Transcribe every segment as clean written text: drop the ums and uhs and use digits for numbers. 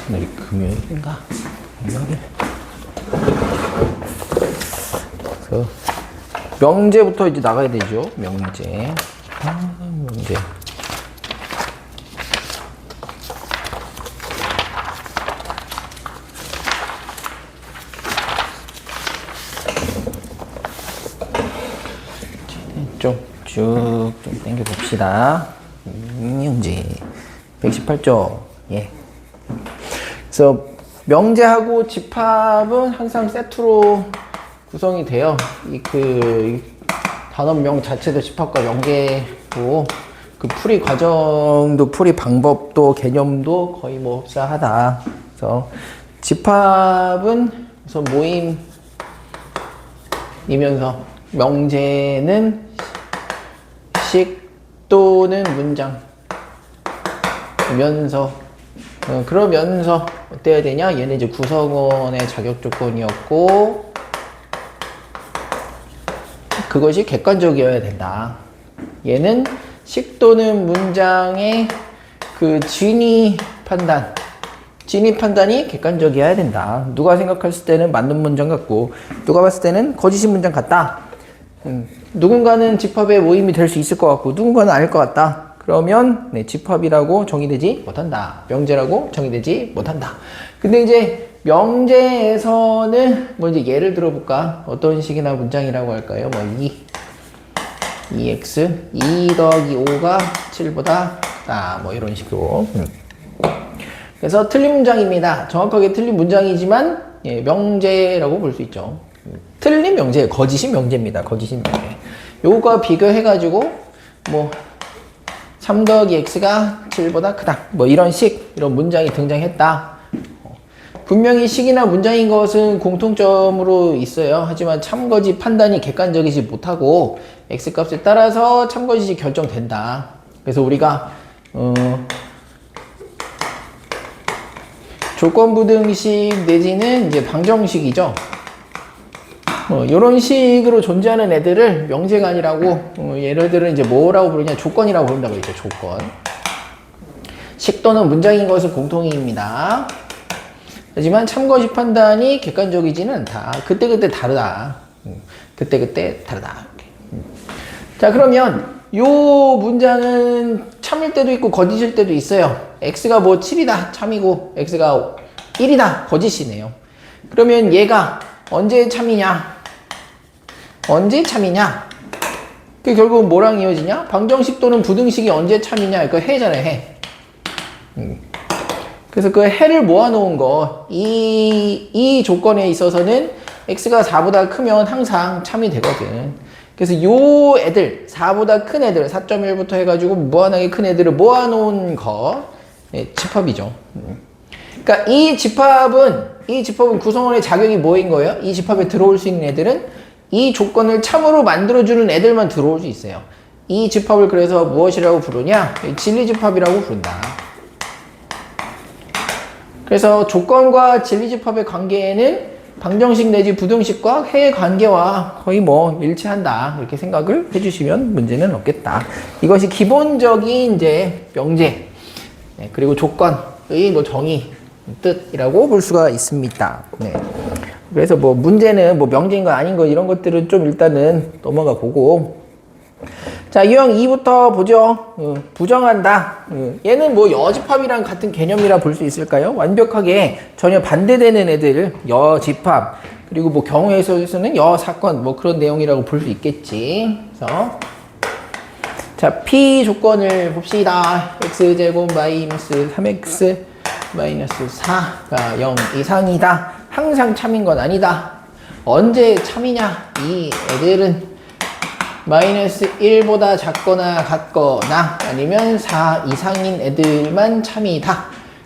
오늘이 금요일인가? 금요일. 그래서 명제부터 이제 나가야 되죠. 명제. 명제. 좀 당겨 봅시다. 명제 118쪽. 예. 그래서 명제하고 집합은 항상 세트로 구성이 돼요. 이 단원명 자체도 집합과 명제고, 그 풀이 과정도 풀이 방법도 개념도 거의 뭐 흡사하다. 그래서 집합은 우선 모임이면서 명제는 식 또는 문장 그러면서 어때야 되냐? 얘는 이제 구성원의 자격 조건이었고, 그것이 객관적이어야 된다. 얘는 식 또는 문장의 그 진위 판단이 객관적이어야 된다. 누가 생각했을 때는 맞는 문장 같고, 누가 봤을 때는 거짓인 문장 같다. 누군가는 집합의 모임이 될 수 있을 것 같고, 누군가는 아닐 것 같다. 그러면 집합이라고 정의되지 못한다. 명제라고 정의되지 못한다. 근데 이제 명제에서는 뭐 이제 예를 들어볼까? 어떤 식이나 문장이라고 할까요? 뭐 2x 2 더하기 5가 7보다 크다. 뭐 이런 식으로. 그래서 틀린 문장입니다. 정확하게 틀린 문장이지만 명제라고 볼 수 있죠. 틀린 명제, 거짓인 명제입니다. 거짓인 명제. 요거와 비교해가지고 뭐 3 더하기 x가 7보다 크다. 뭐 이런 문장이 등장했다. 분명히 식이나 문장인 것은 공통점으로 있어요. 하지만 참거짓 판단이 객관적이지 못하고 x값에 따라서 참거짓이 결정된다. 그래서 우리가 조건부등식 내지는 이제 방정식이죠. 이런 식으로 존재하는 애들을 명제가 아니라고, 얘네들은 이제 뭐라고 부르냐? 조건이라고 부른다고 했죠. 조건. 식 또는 문장인 것은 공통입니다. 하지만 참거짓 판단이 객관적이지는 않다. 그때그때 다르다. 그때그때 다르다. 자, 그러면 요 문장은 참일 때도 있고 거짓일 때도 있어요. x가 뭐 7이다. 참이고 x가 1이다. 거짓이네요. 그러면 얘가 언제 참이냐? 언제 참이냐? 그 결국은 뭐랑 이어지냐? 방정식 또는 부등식이 언제 참이냐? 이거 해잖아요, 해. 그래서 그 해를 모아놓은 거, 이 조건에 있어서는 x가 4보다 크면 항상 참이 되거든. 그래서 요 애들, 4보다 큰 애들, 4.1부터 해가지고 무한하게 큰 애들을 모아놓은 거, 집합이죠. 그러니까 이 집합은 구성원의 자격이 뭐인 거예요? 이 집합에 들어올 수 있는 애들은 이 조건을 참으로 만들어주는 애들만 들어올 수 있어요. 이 집합을 그래서 무엇이라고 부르냐? 진리집합이라고 부른다. 그래서 조건과 진리집합의 관계에는 방정식 내지 부등식과 해의 관계와 거의 뭐 일치한다. 이렇게 생각을 해주시면 문제는 없겠다. 이것이 기본적인 이제 명제, 그리고 조건의 뭐 정의, 뜻이라고 볼 수가 있습니다. 네. 그래서 뭐 문제는 뭐 명제인 거 아닌 거 이런 것들은 좀 일단은 넘어가 보고, 자, 유형 2부터 보죠. 부정한다. 얘는 뭐 여집합이랑 같은 개념이라 볼 수 있을까요? 완벽하게 전혀 반대되는 애들, 여집합, 그리고 뭐 경우에 있어서는 여사건, 뭐 그런 내용이라고 볼 수 있겠지. 그래서 자, P 조건을 봅시다. x제곱 마이너스 3x 마이너스 4가 0 이상이다. 항상 참인 건 아니다. 언제 참이냐? 이 애들은 마이너스 1보다 작거나 같거나 아니면 4 이상인 애들만 참이다.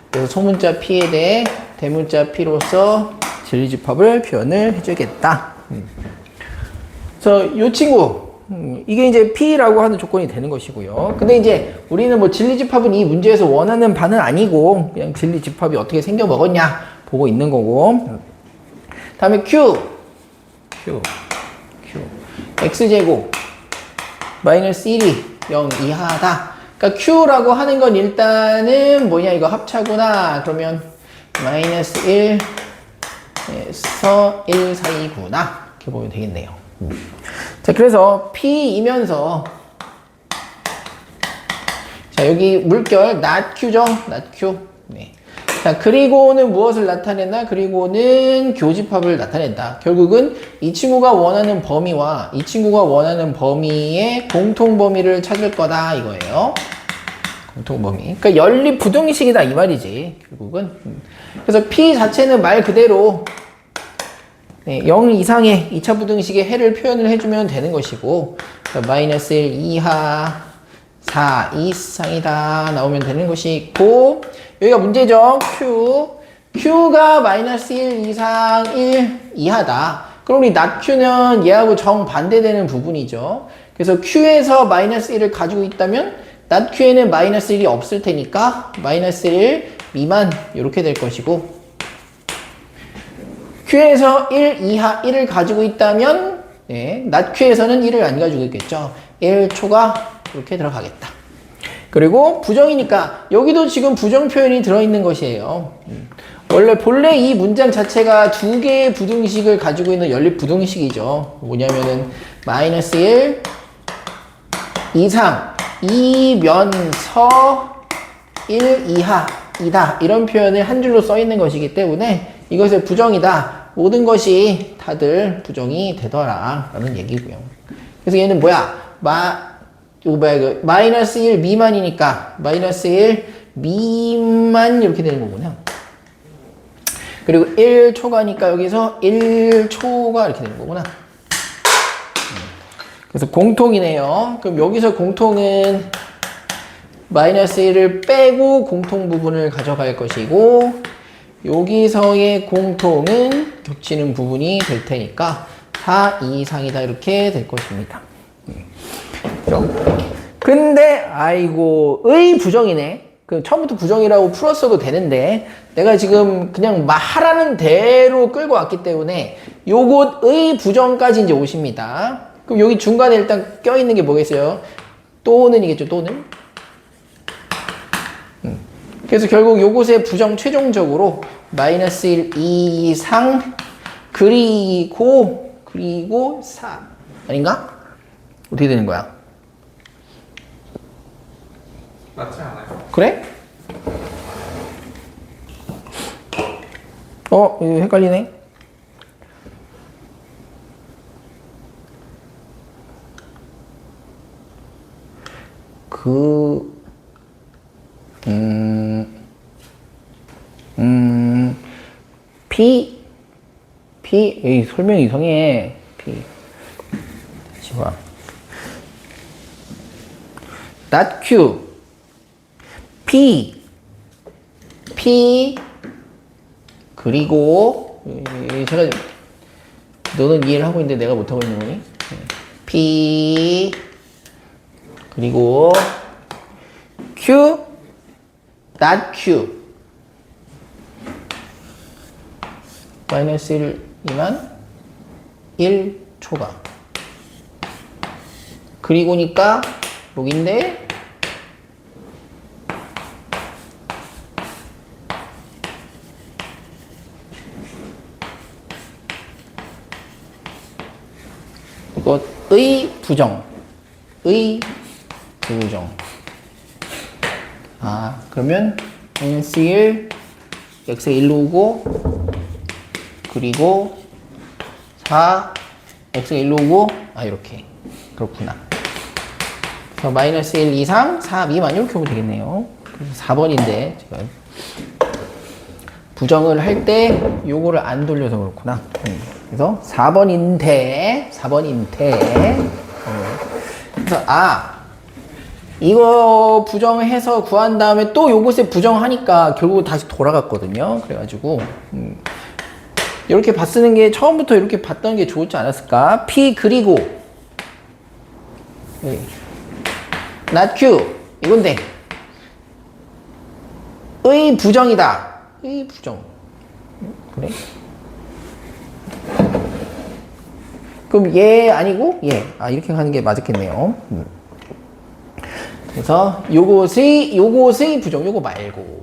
그래서 소문자 P에 대해 대문자 P로서 진리집합을 표현을 해주겠다. 그래서 이 친구, 이게 이제 P라고 하는 조건이 되는 것이고요. 근데 이제 우리는 뭐 진리집합은 이 문제에서 원하는 바는 아니고, 그냥 진리집합이 어떻게 생겨 먹었냐 보고 있는 거고. 다음에 Q X제곱 마이너스 1이 0 이하다. 그러니까 Q라고 하는 건 일단은 뭐냐, 이거 합차구나. 그러면 마이너스 1에서 1 사이구나. 이렇게 보면 되겠네요. 자, 그래서 P이면서 자, 여기 물결 not Q죠? not Q. 네. 자, 그리고는 무엇을 나타낸다? 그리고는 교집합을 나타낸다. 결국은 이 친구가 원하는 범위와 이 친구가 원하는 범위의 공통 범위를 찾을 거다 이거예요. 공통 범위. 그러니까 연립 부등식이다 이 말이지. 결국은. 그래서 P 자체는 말 그대로 네, 0 이상의 2차 부등식의 해를 표현을 해주면 되는 것이고, 마이너스 1 이하 4 이상이다 나오면 되는 것이 있고, 여기가 문제죠. Q가 마이너스 1 이상 1 이하다. 그럼 우리 not Q는 얘하고 정반대되는 부분이죠. 그래서 Q에서 마이너스 1을 가지고 있다면 not Q에는 마이너스 1이 없을 테니까 마이너스 1 미만 이렇게 될 것이고, Q에서 1 이하 1을 가지고 있다면 네, not Q에서는 1을 안 가지고 있겠죠. 1초가 이렇게 들어가겠다. 그리고 부정이니까 여기도 지금 부정 표현이 들어있는 것이에요. 원래 본래 이 문장 자체가 두 개의 부등식을 가지고 있는 연립 부등식이죠. 뭐냐면은 마이너스 1 이상 이면서 1 이하이다 이런 표현을 한 줄로 써 있는 것이기 때문에 이것의 부정이다. 모든 것이 다들 부정이 되더라 라는 얘기고요. 그래서 얘는 뭐야? 마이너스 1 미만이니까 마이너스 1 미만 이렇게 되는 거구나. 그리고 1초가니까 여기서 1초가 이렇게 되는 거구나. 그래서 공통이네요. 그럼 여기서 공통은 마이너스 1을 빼고 공통 부분을 가져갈 것이고, 여기서의 공통은 겹치는 부분이 될 테니까 4 이상이다 이렇게 될 것입니다. 근데 아이고 의 부정이네. 그 처음부터 부정이라고 풀었어도 되는데 내가 지금 그냥 말하는 대로 끌고 왔기 때문에 요것의 부정까지 이제 오십니다. 그럼 여기 중간에 일단 껴있는 게 뭐겠어요? 또는이겠죠. 또는. 그래서 결국 요것의 부정 최종적으로 마이너스 1 이상 그리고 4 아닌가? 어떻게 되는 거야? 맞지 않아요? 그래? 이거 헷갈리네. 에이, 설명이 이상해. 다시 봐. not Q, P, 그리고, 제가, 너는 이해를 하고 있는데 내가 못하고 있는 거니? P, 그리고, Q, not Q. 마이너스 1 미만 1초가. 그리고니까, 여기인데, 이것의 부정. 그러면 마이너스 1 x가 1로 오고 그리고 4 x가 1로 오고 이렇게. 그렇구나. 그래서 마이너스 1 이상 4 미만 이렇게 보면 되겠네요. 그래서 4번인데 제가 부정을 할 때 요거를 안 돌려서 그렇구나. 그래서 4번인데 그래서 이거 부정해서 구한 다음에 또 요것에 부정하니까 결국 다시 돌아갔거든요. 그래가지고 이렇게 봤쓰는 게 처음부터 이렇게 봤던 게 좋지 않았을까? P 그리고 not Q 이건데 의 부정이다. 의 부정. 그래? 그럼 얘 아니고 얘. 아, 이렇게 가는 게 맞겠네요. 그래서 요것의 부정, 요거 말고.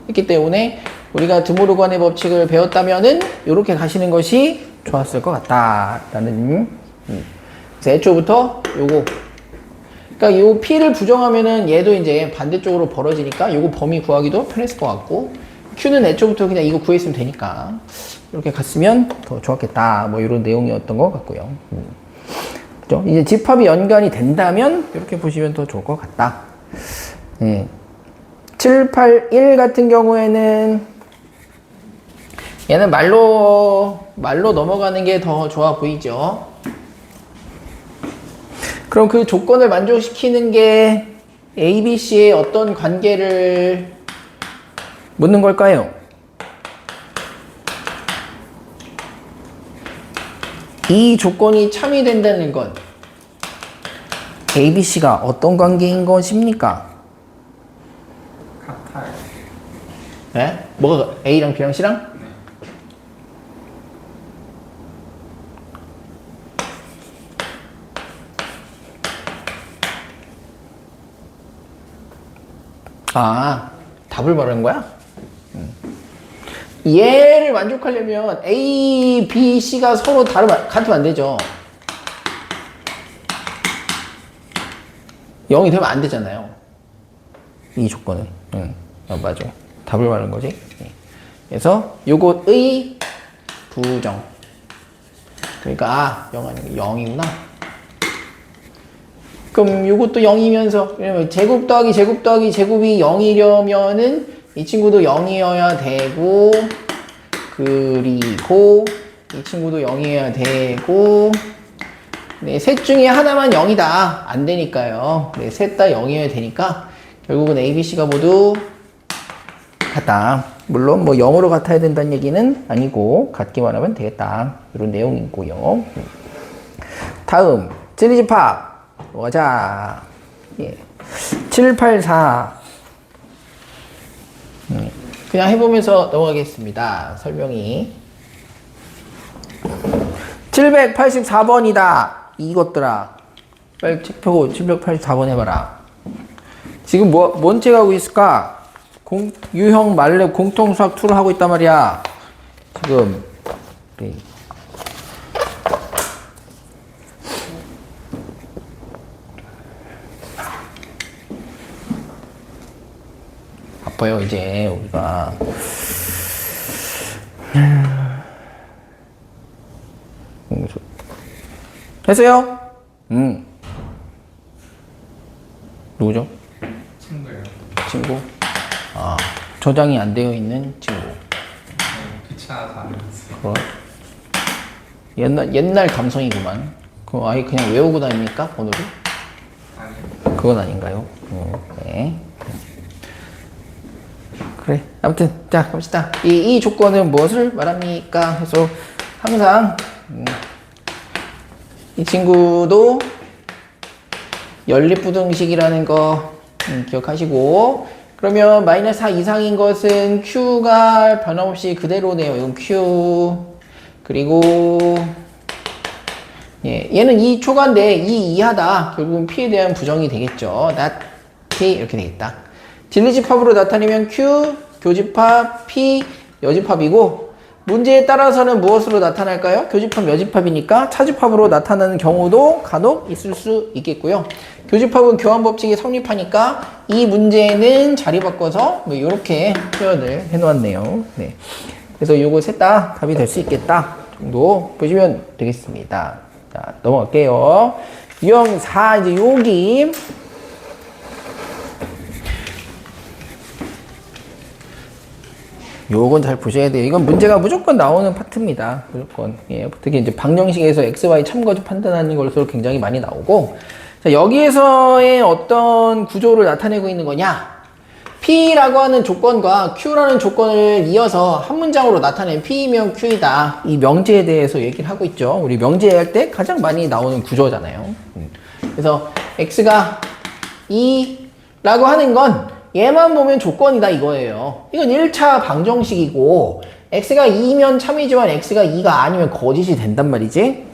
있기 때문에 우리가 드모르간의 법칙을 배웠다면은 요렇게 가시는 것이 좋았을 것 같다라는. 그래서 애초부터 요거. 그러니까 요 P를 부정하면은 얘도 이제 반대쪽으로 벌어지니까 요거 범위 구하기도 편했을 것 같고, Q는 애초부터 그냥 이거 구했으면 되니까 이렇게 갔으면 더 좋았겠다. 뭐 이런 내용이었던 것 같고요. 그죠? 이제 집합이 연관이 된다면 이렇게 보시면 더 좋을 것 같다. 7, 8, 1 같은 경우에는 얘는 말로 넘어가는 게 더 좋아 보이죠. 그럼 그 조건을 만족시키는 게 A, B, C의 어떤 관계를 묻는 걸까요? 이 조건이 참여된다는 건 A, B, C가 어떤 관계인 것입니까? 같아요. 네? 뭐가 A랑 B랑 C랑? 네. 아, 답을 말하는 거야? 얘를 만족하려면 A, B, C가 서로 같으면 안 되죠. 0이 되면 안 되잖아요. 이 조건은. 맞아. 답을 말하는 거지. 그래서 요것의 부정. 그러니까 0 아니고 0이구나. 그럼 요것도 0이면서, 왜냐면 제곱 더하기 제곱 더하기 제곱이 0이려면은 이 친구도 0이어야 되고, 그리고 이 친구도 0이어야 되고, 네, 셋 중에 하나만 0이다. 안 되니까요. 네, 셋 다 0이어야 되니까 결국은 A, B, C가 모두 같다. 물론 뭐 0으로 같아야 된다는 얘기는 아니고 같기만 하면 되겠다. 이런 내용이고요. 다음 젤리집합 보자. 7, 8, 4 그냥 해보면서 넘어가겠습니다. 설명이 784번이다. 이것들아. 빨리 책 펴고 784번 해봐라. 지금 뭔 책 하고 있을까? 유형 말렙 공통수학 2를 하고 있단 말이야. 지금. 네. 아파요, 이제, 우리가. 했어요? 누구죠? 친구예요. 친구? 아, 저장이 안 되어 있는 친구. 귀찮아서 안 했어요. 옛날 감성이구만. 그거 아예 그냥 외우고 다닙니까? 번호를? 아니요. 그건 아닌가요? 네. 그래. 아무튼, 자, 갑시다. 이 조건은 무엇을 말합니까? 해서 항상, 이 친구도 연립부등식이라는 거 기억하시고, 그러면 마이너스 4 이상인 것은 Q가 변함없이 그대로네요. 이건 Q. 그리고 얘는 2 초과인데 2 이하다. 결국은 P에 대한 부정이 되겠죠. not P 이렇게 되겠다. 진리집합으로 나타내면 Q, 교집합, P, 여집합이고, 문제에 따라서는 무엇으로 나타날까요? 교집합, 여집합이니까 차집합으로 나타나는 경우도 간혹 있을 수 있겠고요. 교집합은 교환법칙이 성립하니까 이 문제는 자리 바꿔서 뭐 이렇게 표현을 해놓았네요. 네. 그래서 요거 셋 다 답이 될 수 있겠다 정도 보시면 되겠습니다. 자, 넘어갈게요. 유형 4, 이제 여기. 요건 잘 보셔야 돼요. 이건 문제가 무조건 나오는 파트입니다. 무조건. 예, 특히 이제 방정식에서 XY 참거짓 판단하는 것으로 굉장히 많이 나오고. 자, 여기에서의 어떤 구조를 나타내고 있는 거냐? P라고 하는 조건과 Q라는 조건을 이어서 한 문장으로 나타낸 P이면 Q이다. 이 명제에 대해서 얘기를 하고 있죠. 우리 명제 할 때 가장 많이 나오는 구조잖아요. 그래서 X가 2라고 하는 건 얘만 보면 조건이다 이거예요. 이건 1차 방정식이고 x가 2면 참이지만 x가 2가 아니면 거짓이 된단 말이지.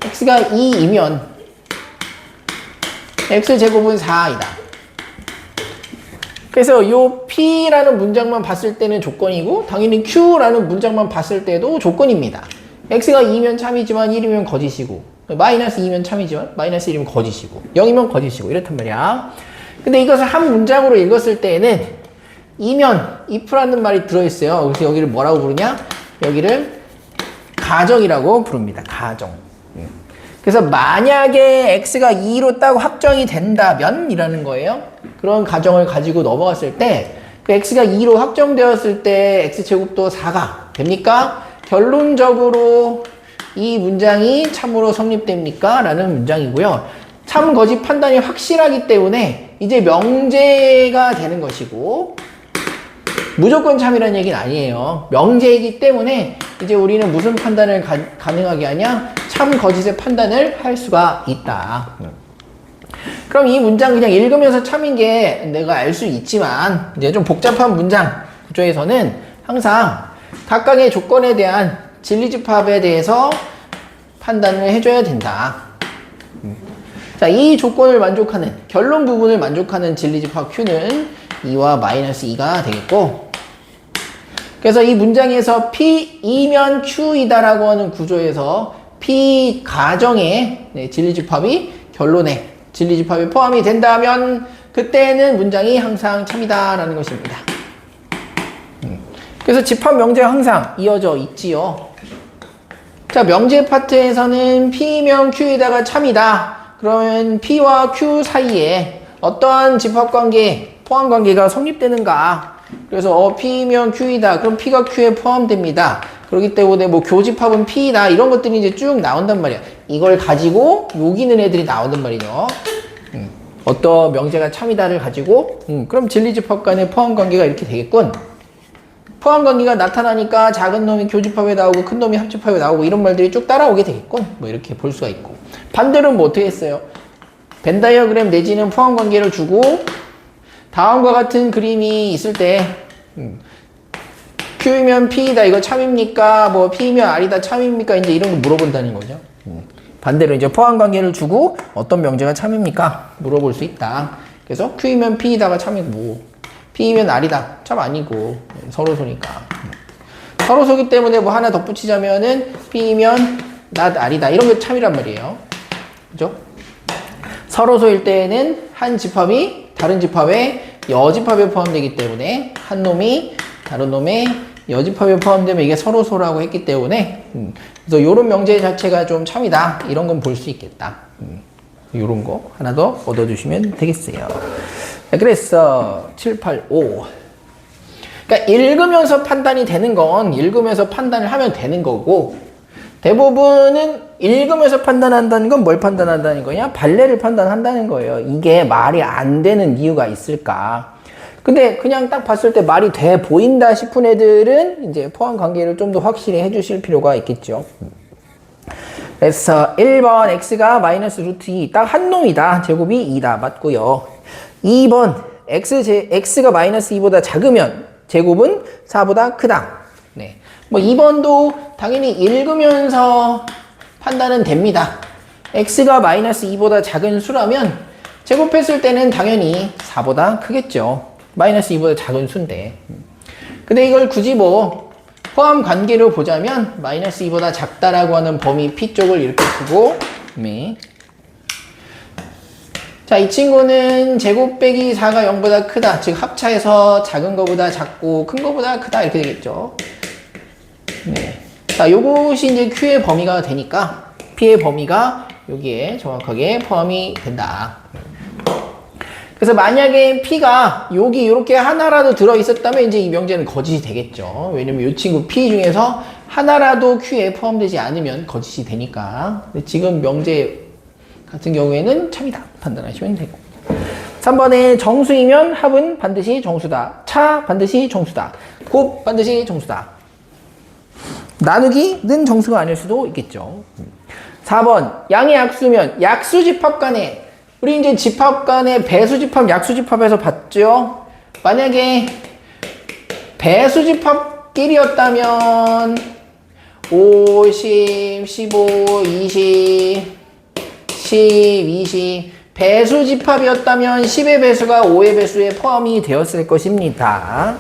x가 2이면 x제곱은 4이다. 그래서 요 p라는 문장만 봤을 때는 조건이고 당연히 q라는 문장만 봤을 때도 조건입니다. x가 2면 참이지만 1이면 거짓이고 마이너스 2면 참이지만 마이너스 1이면 거짓이고 0이면 거짓이고 이렇단 말이야. 근데 이것을 한 문장으로 읽었을 때에는 이면 if라는 말이 들어있어요. 그래서 여기를 뭐라고 부르냐? 여기를 가정이라고 부릅니다. 가정. 그래서 만약에 x가 2로 딱 확정이 된다면 이라는 거예요. 그런 가정을 가지고 넘어갔을 때 그 x가 2로 확정되었을 때 x제곱도 4가 됩니까? 결론적으로 이 문장이 참으로 성립됩니까? 라는 문장이고요. 참 거짓 판단이 확실하기 때문에 이제 명제가 되는 것이고 무조건 참이라는 얘기는 아니에요. 명제이기 때문에 이제 우리는 무슨 판단을 가능하게 하냐? 참 거짓의 판단을 할 수가 있다. 그럼 이 문장 그냥 읽으면서 참인 게 내가 알 수 있지만 이제 좀 복잡한 문장 구조에서는 항상 각각의 조건에 대한 진리집합에 대해서 판단을 해줘야 된다. 자, 이 조건을 만족하는 결론 부분을 만족하는 진리집합 Q는 2와 마이너스 2가 되겠고 그래서 이 문장에서 P2면 Q이다라고 하는 구조에서 P 가정의 진리집합이 결론에 진리집합에 포함이 된다면 그때는 문장이 항상 참이다라는 것입니다. 그래서 집합 명제가 항상 이어져 있지요. 자, 명제 파트에서는 P면 Q에다가 참이다. 그러면 P와 Q 사이에 어떠한 집합관계, 포함관계가 성립되는가? 그래서 P면 Q이다. 그럼 P가 Q에 포함됩니다. 그렇기 때문에 뭐 교집합은 P다. 이런 것들이 이제 쭉 나온단 말이야. 이걸 가지고 요기는 애들이 나온단 말이죠. 어떤 명제가 참이다를 가지고 그럼 진리집합 간의 포함관계가 이렇게 되겠군. 포함관계가 나타나니까 작은 놈이 교집합에 나오고 큰 놈이 합집합에 나오고 이런 말들이 쭉 따라오게 되겠군. 뭐 이렇게 볼 수가 있고. 반대로는 뭐 어떻게 했어요? 벤 다이어그램 내지는 포함관계를 주고 다음과 같은 그림이 있을 때 Q이면 P이다 이거 참입니까? 뭐 P이면 R이다 참입니까? 이제 이런 거 물어본다는 거죠. 반대로 이제 포함관계를 주고 어떤 명제가 참입니까? 물어볼 수 있다. 그래서 Q이면 P이다가 참이고 P이면 R이다 참 아니고 서로소니까. 서로소기 때문에 뭐 하나 덧붙이자면은 P이면 not R이다 이런 게 참이란 말이에요. 그죠? 서로소일 때에는 한 집합이 다른 집합에 여집합에 포함되기 때문에 한 놈이 다른 놈의 여집합에 포함되면 이게 서로소라고 했기 때문에 그래서 요런 명제 자체가 좀 참이다 이런 건 볼 수 있겠다. 요런 거 하나 더 얻어주시면 되겠어요. 그래서 7, 8, 5 그러니까 읽으면서 판단이 되는 건 읽으면서 판단을 하면 되는 거고 대부분은 읽으면서 판단한다는 건 뭘 판단한다는 거냐? 발레를 판단한다는 거예요. 이게 말이 안 되는 이유가 있을까? 근데 그냥 딱 봤을 때 말이 돼 보인다 싶은 애들은 이제 포함 관계를 좀 더 확실히 해주실 필요가 있겠죠. 그래서 1번 x가 마이너스 루트 2 딱 한 놈이다. 제곱이 2다. 맞고요. 2번 x가 마이너스 2보다 작으면 제곱은 4보다 크다. 네. 뭐 2번도 당연히 읽으면서 판단은 됩니다. x가 마이너스 2보다 작은 수라면 제곱했을 때는 당연히 4보다 크겠죠. 마이너스 2보다 작은 수인데. 근데 이걸 굳이 뭐 포함 관계로 보자면 마이너스 2보다 작다라고 하는 범위 P 쪽을 이렇게 두고 네. 자, 이 친구는 제곱 빼기 4가 0보다 크다. 즉 합차해서 작은 거보다 작고 큰 거보다 크다 이렇게 되겠죠. 네. 자, 요것이 이제 Q의 범위가 되니까 P의 범위가 여기에 정확하게 포함이 된다. 그래서 만약에 P가 여기 이렇게 하나라도 들어있었다면 이제 이 명제는 거짓이 되겠죠. 왜냐면 이 친구 P 중에서 하나라도 Q에 포함되지 않으면 거짓이 되니까. 근데 지금 명제 같은 경우에는 참이다 판단하시면 되고. 3번에 정수이면 합은 반드시 정수다. 차 반드시 정수다. 곱 반드시 정수다. 나누기는 정수가 아닐 수도 있겠죠. 4번 양의 약수면 약수집합 간에 우리 이제 집합 간에 배수집합 약수집합에서 봤죠. 만약에 배수집합 집합끼리였다면 50, 15, 20, 10, 20 배수 집합이었다면 10의 배수가 5의 배수에 포함이 되었을 것입니다.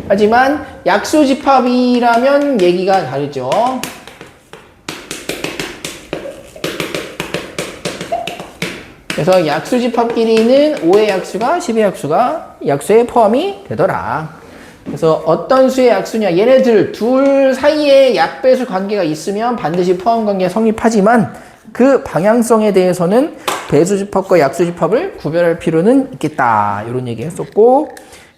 하지만 약수 집합이라면 얘기가 다르죠. 그래서 약수 집합끼리는 5의 약수가 10의 약수가 약수에 포함이 되더라. 그래서 어떤 수의 약수냐, 얘네들 둘 사이에 약배수 관계가 있으면 반드시 포함 관계가 성립하지만 그 방향성에 대해서는 배수 집합과 약수 집합을 구별할 필요는 있겠다, 이런 얘기 했었고,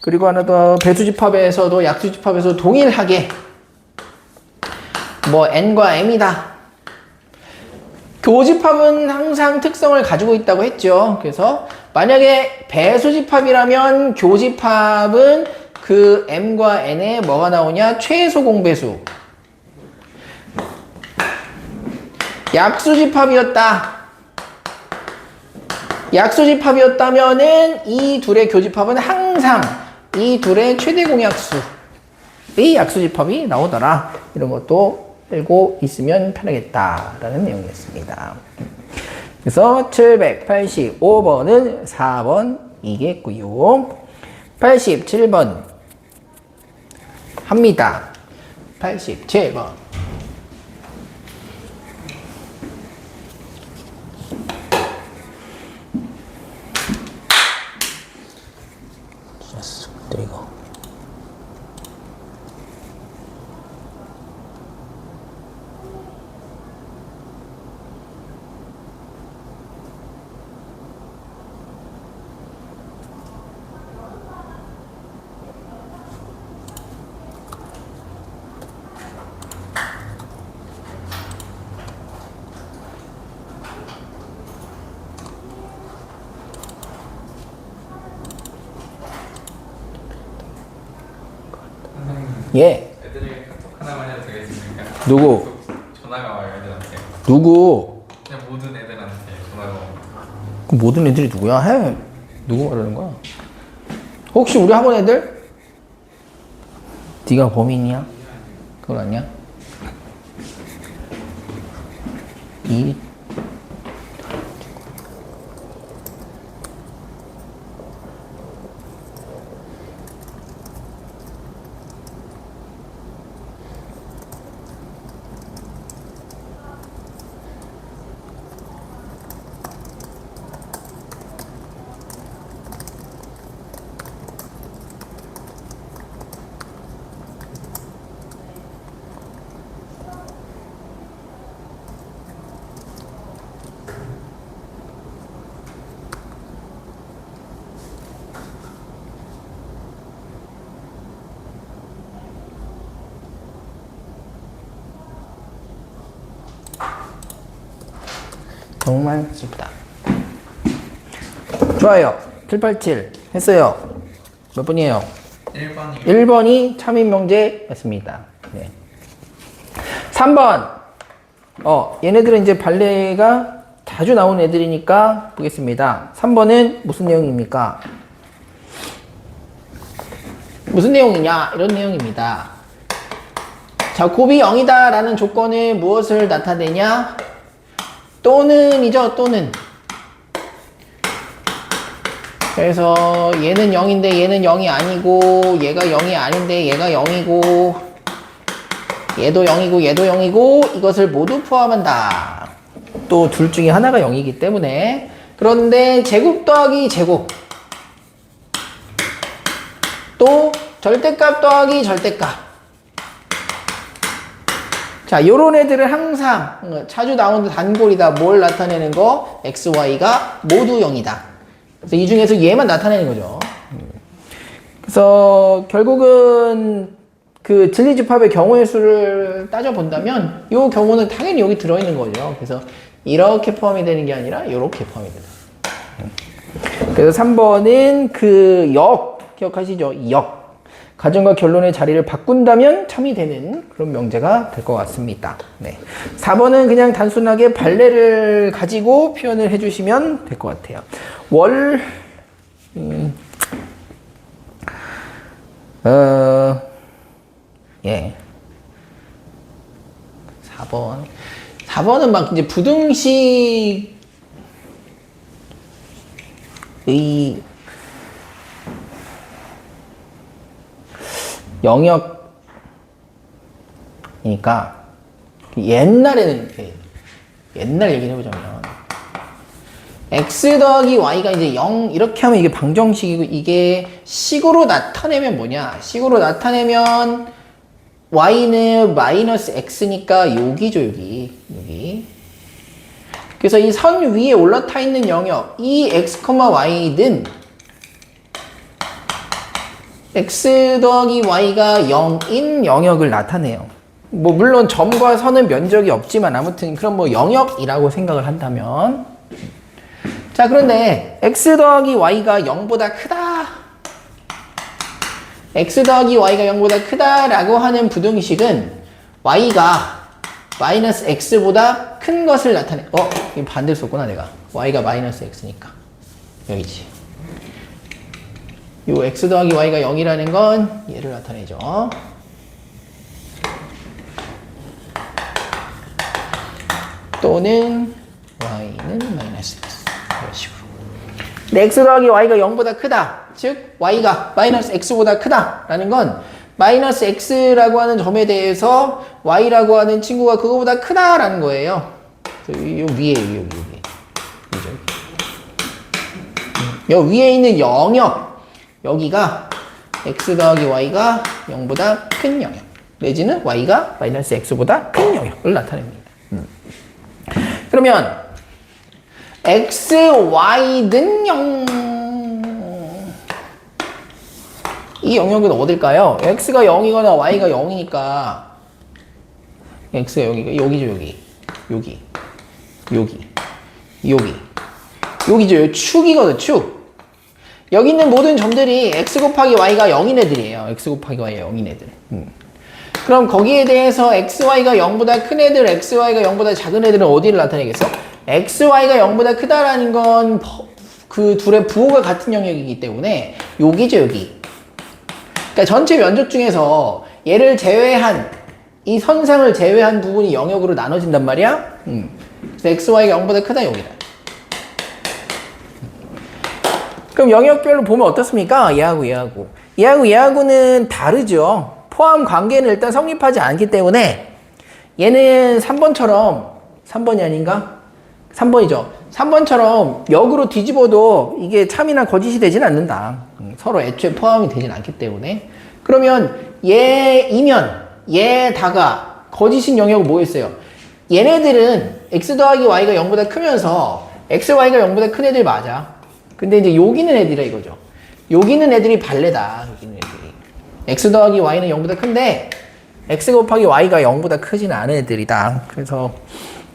그리고 하나 더, 배수 집합에서도 약수 집합에서 동일하게 뭐 n과 m이다, 교집합은 항상 특성을 가지고 있다고 했죠. 그래서 만약에 배수집합이라면 교집합은 그 m과 n에 뭐가 나오냐? 최소 공배수. 약수집합이었다. 약수집합이었다면은 이 둘의 교집합은 항상 이 둘의 최대 공약수의 약수집합이 나오더라. 이런 것도 알고 있으면 편하겠다라는 내용이었습니다. 그래서 785번은 4번이겠고요. 87번 합니다. 87번. 그리고 선생님, 예. 애들에게 카톡 하나만 해도 되겠습니까? 누구? 전화가 와요, 애들한테. 누구? 그냥 모든 애들한테 전화가 와요. 그 모든 애들이 누구야? 해. 누구 말하는 거야? 혹시 우리 학원 애들? 네가 범인이야? 그건 아니야? 이 정말 쉽다. 좋아요. 787 했어요. 몇 번이에요? 1번이 1번이 참인명제였습니다. 네. 3번. 얘네들은 이제 발레가 자주 나온 애들이니까 보겠습니다. 3번은 무슨 내용입니까? 무슨 내용이냐? 이런 내용입니다. 자, 곱이 0이다 라는 조건은 무엇을 나타내냐? 또는이죠, 또는. 그래서 얘는 0인데 얘는 0이 아니고, 얘가 0이 아닌데 얘가 0이고, 얘도 0이고 얘도 0이고, 이것을 모두 포함한다. 또 둘 중에 하나가 0이기 때문에. 그런데 제곱 더하기 제곱, 또 절대값 더하기 절대값. 자, 요런 애들은 항상 자주 나오는 단골이다. 뭘 나타내는 거? x, y가 모두 0이다. 그래서 이 중에서 얘만 나타내는 거죠. 그래서 결국은 그 진리집합의 경우의 수를 따져본다면 이 경우는 당연히 여기 들어있는 거죠. 그래서 이렇게 포함이 되는 게 아니라 이렇게 포함이 된다. 그래서 3번은 그 역, 기억하시죠? 역. 가정과 결론의 자리를 바꾼다면 참이 되는 그런 명제가 될 것 같습니다. 네. 4번은 그냥 단순하게 발레를 가지고 표현을 해주시면 될 것 같아요. 예. 4번은 막 이제 부등식의 영역이니까 옛날에는 옛날 얘기를 해보자면 x 더하기 y가 이제 0 이렇게 하면 이게 방정식이고 이게 식으로 나타내면 뭐냐? 식으로 나타내면 y는 마이너스 x니까 여기죠, 여기. 그래서 이 선 위에 올라타 있는 영역 이 x, y는 x 더하기 y가 0인 영역을 나타내요. 뭐 물론 점과 선은 면적이 없지만 아무튼 그럼 뭐 영역이라고 생각을 한다면, 자 그런데 x 더하기 y가 0보다 크다, x 더하기 y가 0보다 크다라고 하는 부등식은 y가 마이너스 x보다 큰 것을 나타내. 이거 반대로 썼구나 내가. y가 마이너스 x니까 여기지. 요 x 더하기 y가 0이라는 건 얘를 나타내죠. 또는 y는 마이너스 x 이런 식으로. 근데 x 더하기 y가 0보다 크다, 즉 y가 마이너스 x보다 크다라는 건 마이너스 x라고 하는 점에 대해서 y라고 하는 친구가 그거보다 크다라는 거예요. 요 위에 요 위에 있는 영역, 여기가 x 더하기 y가 0보다 큰 영역 내지는 y가 마이너스 x보다 큰 영역을 나타냅니다. 그러면 x, y는 0. 이 영역은 어딜까요? x가 0이거나 y가 0이니까 x가 여기죠, 여기죠. 축이거든, 축. 여기 있는 모든 점들이 x 곱하기 y가 0인 애들이에요. x 곱하기 y가 0인 애들. 그럼 거기에 대해서 xy가 0보다 큰 애들, xy가 0보다 작은 애들은 어디를 나타내겠어? xy가 0보다 크다라는 건 그 둘의 부호가 같은 영역이기 때문에 여기죠, 여기. 그러니까 전체 면적 중에서 얘를 제외한, 이 선상을 제외한 부분이 영역으로 나눠진단 말이야. 그래서 xy가 0보다 크다, 여기다. 그럼 영역별로 보면 어떻습니까? 얘하고는 다르죠. 포함 관계는 일단 성립하지 않기 때문에 얘는 3번이 아닌가? 3번이죠. 3번처럼 역으로 뒤집어도 이게 참이나 거짓이 되진 않는다. 서로 애초에 포함이 되진 않기 때문에. 그러면 얘이면 얘다가 거짓인 영역은 뭐겠어요? 얘네들은 x 더하기 y가 0보다 크면서 x, y가 0보다 큰 애들 맞아. 근데 이제 여기는 애들이라 이거죠. 여기는 애들이 발레다. 여기는 애들이. x 더하기 y는 0보다 큰데 x 곱하기 y가 0보다 크진 않은 애들이다. 그래서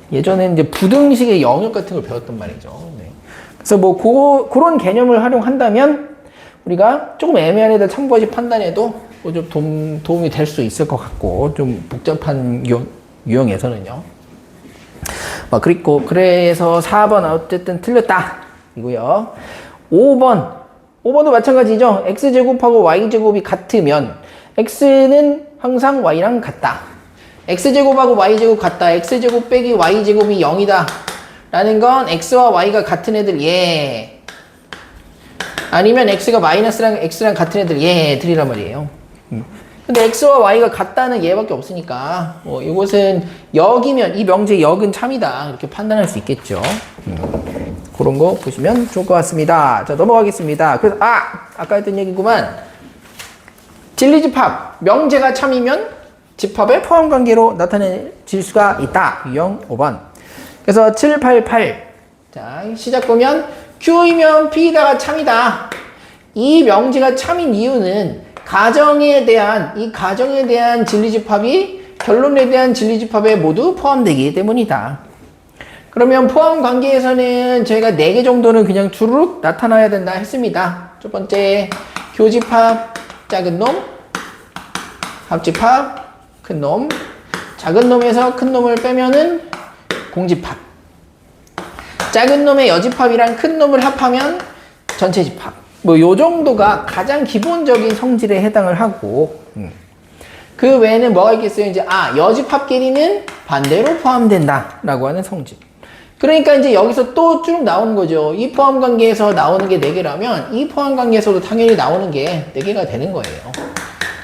예전에 이제 부등식의 영역 같은 걸 배웠단 말이죠. 네. 그래서 뭐 그런 개념을 활용한다면 우리가 조금 애매한 애들 참고하시 판단해도 뭐 좀 도움이 될 수 있을 것 같고, 좀 복잡한 유형에서는요. 그래서 4번 어쨌든 틀렸다 이고요. 5번도 마찬가지죠. x제곱하고 y제곱이 같으면 x는 항상 y랑 같다. x제곱하고 y제곱 같다. x제곱 빼기 y제곱이 0이다 라는 건 x와 y가 같은 애들 아니면 x가 마이너스랑 x랑 같은 애들 들이란 말이에요. 근데 x와 y가 같다는 얘밖에 없으니까 이것은 역이면 이 명제의 역은 참이다 이렇게 판단할 수 있겠죠. 그런 거 보시면 좋을 것 같습니다. 자, 넘어가겠습니다. 그래서 아까 했던 얘기구만. 진리집합 명제가 참이면 집합의 포함관계로 나타내질 수가 있다. 유형 5번. 그래서 788. 자, 시작 보면 Q이면 P다가 참이다. 이 명제가 참인 이유는 가정에 대한 진리집합이 결론에 대한 진리집합에 모두 포함되기 때문이다. 그러면 포함관계에서는 저희가 4개 정도는 그냥 주르륵 나타나야 된다 했습니다. 첫 번째, 교집합, 작은 놈, 합집합, 큰 놈, 작은 놈에서 큰 놈을 빼면은 공집합, 작은 놈의 여집합이랑 큰 놈을 합하면 전체 집합. 요 정도가 가장 기본적인 성질에 해당을 하고, 그 외에는 뭐가 있겠어요? 이제 여집합 길이는 반대로 포함된다 라고 하는 성질. 그러니까 이제 여기서 또 쭉 나오는 거죠. 이 포함 관계에서 나오는 게 4개라면 이 포함 관계에서도 당연히 나오는 게 4개가 되는 거예요.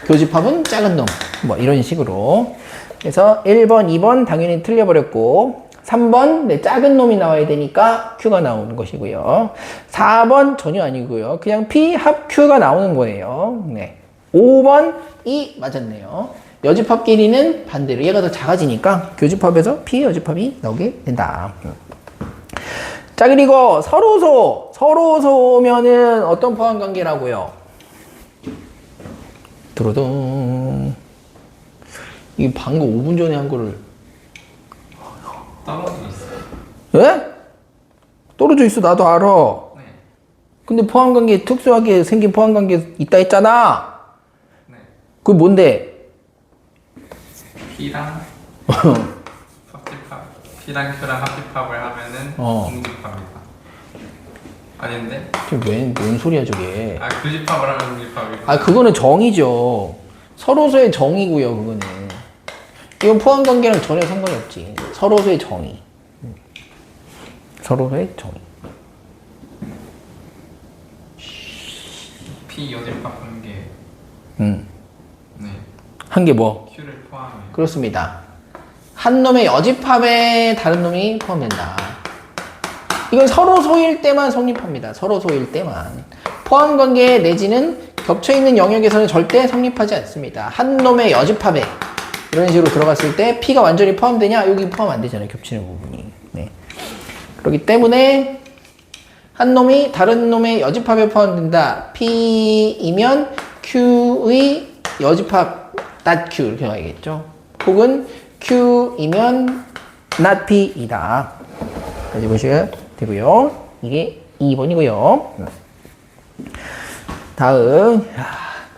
교집합은 작은 놈. 뭐 이런 식으로. 그래서 1번, 2번 당연히 틀려버렸고 3번 작은 놈이 나와야 되니까 Q가 나오는 것이고요. 4번 전혀 아니고요. 그냥 P 합 Q가 나오는 거예요. 네. 5번 이 맞았네요. 여집합 길이는 반대로 얘가 더 작아지니까 교집합에서 P 여집합이 나오게 된다. 자, 그리고 서로소면은 어떤 포함 관계라고요? 두루둥. 이 방금 5분 전에 한 거를 떨어져 있어요. 예? 떨어져 있어. 나도 알아. 네. 근데 포함 관계 특수하게 생긴 포함 관계 있다 했잖아. 네. 그게 뭔데? P랑 합집합. P랑 Q랑 합집합을 하면은 공집합입니다. 아닌데? 뭔 소리야 저게? 교집합을 하면 공집합이고. 그거는 정이죠. 서로서의 정이고요, 그거는. 이건 포함 관계랑 전혀 상관이 없지. 서로서의 정의. 서로서의 정의. P 여집합 한 개. 네. 한 게 뭐? Q를 포함해요. 그렇습니다. 한 놈의 여집합에 다른 놈이 포함된다. 이건 서로소일 때만 성립합니다. 서로소일 때만. 포함 관계 내지는 겹쳐있는 영역에서는 절대 성립하지 않습니다. 한 놈의 여집합에 이런 식으로 들어갔을 때 P가 완전히 포함되냐? 여기 포함 안 되잖아요. 겹치는 부분이. 네. 그렇기 때문에 한 놈이 다른 놈의 여집합에 포함된다. P이면 Q의 여집합 not Q 이렇게 가야겠죠. 혹은 Q이면 not P이다. 까지 보시면 되고요. 이게 2번이고요. 다음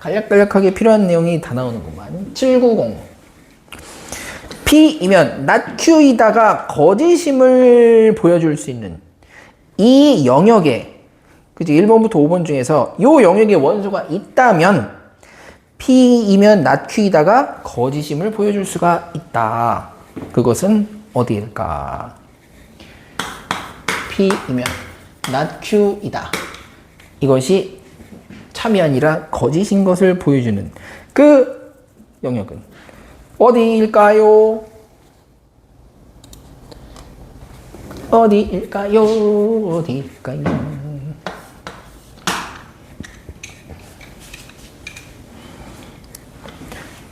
간략간략하게 필요한 내용이 다 나오는구만. 790 P이면 not Q이다가 거짓임을 보여줄 수 있는 이 영역에 그치 1번부터 5번 중에서 이 영역에 원소가 있다면 P이면 not Q이다가 거짓임을 보여줄 수가 있다. 그것은 어디일까? P이면 not Q이다. 이것이 참이 아니라 거짓인 것을 보여주는 그 영역은 어디일까요? 어디일까요? 어디일까요?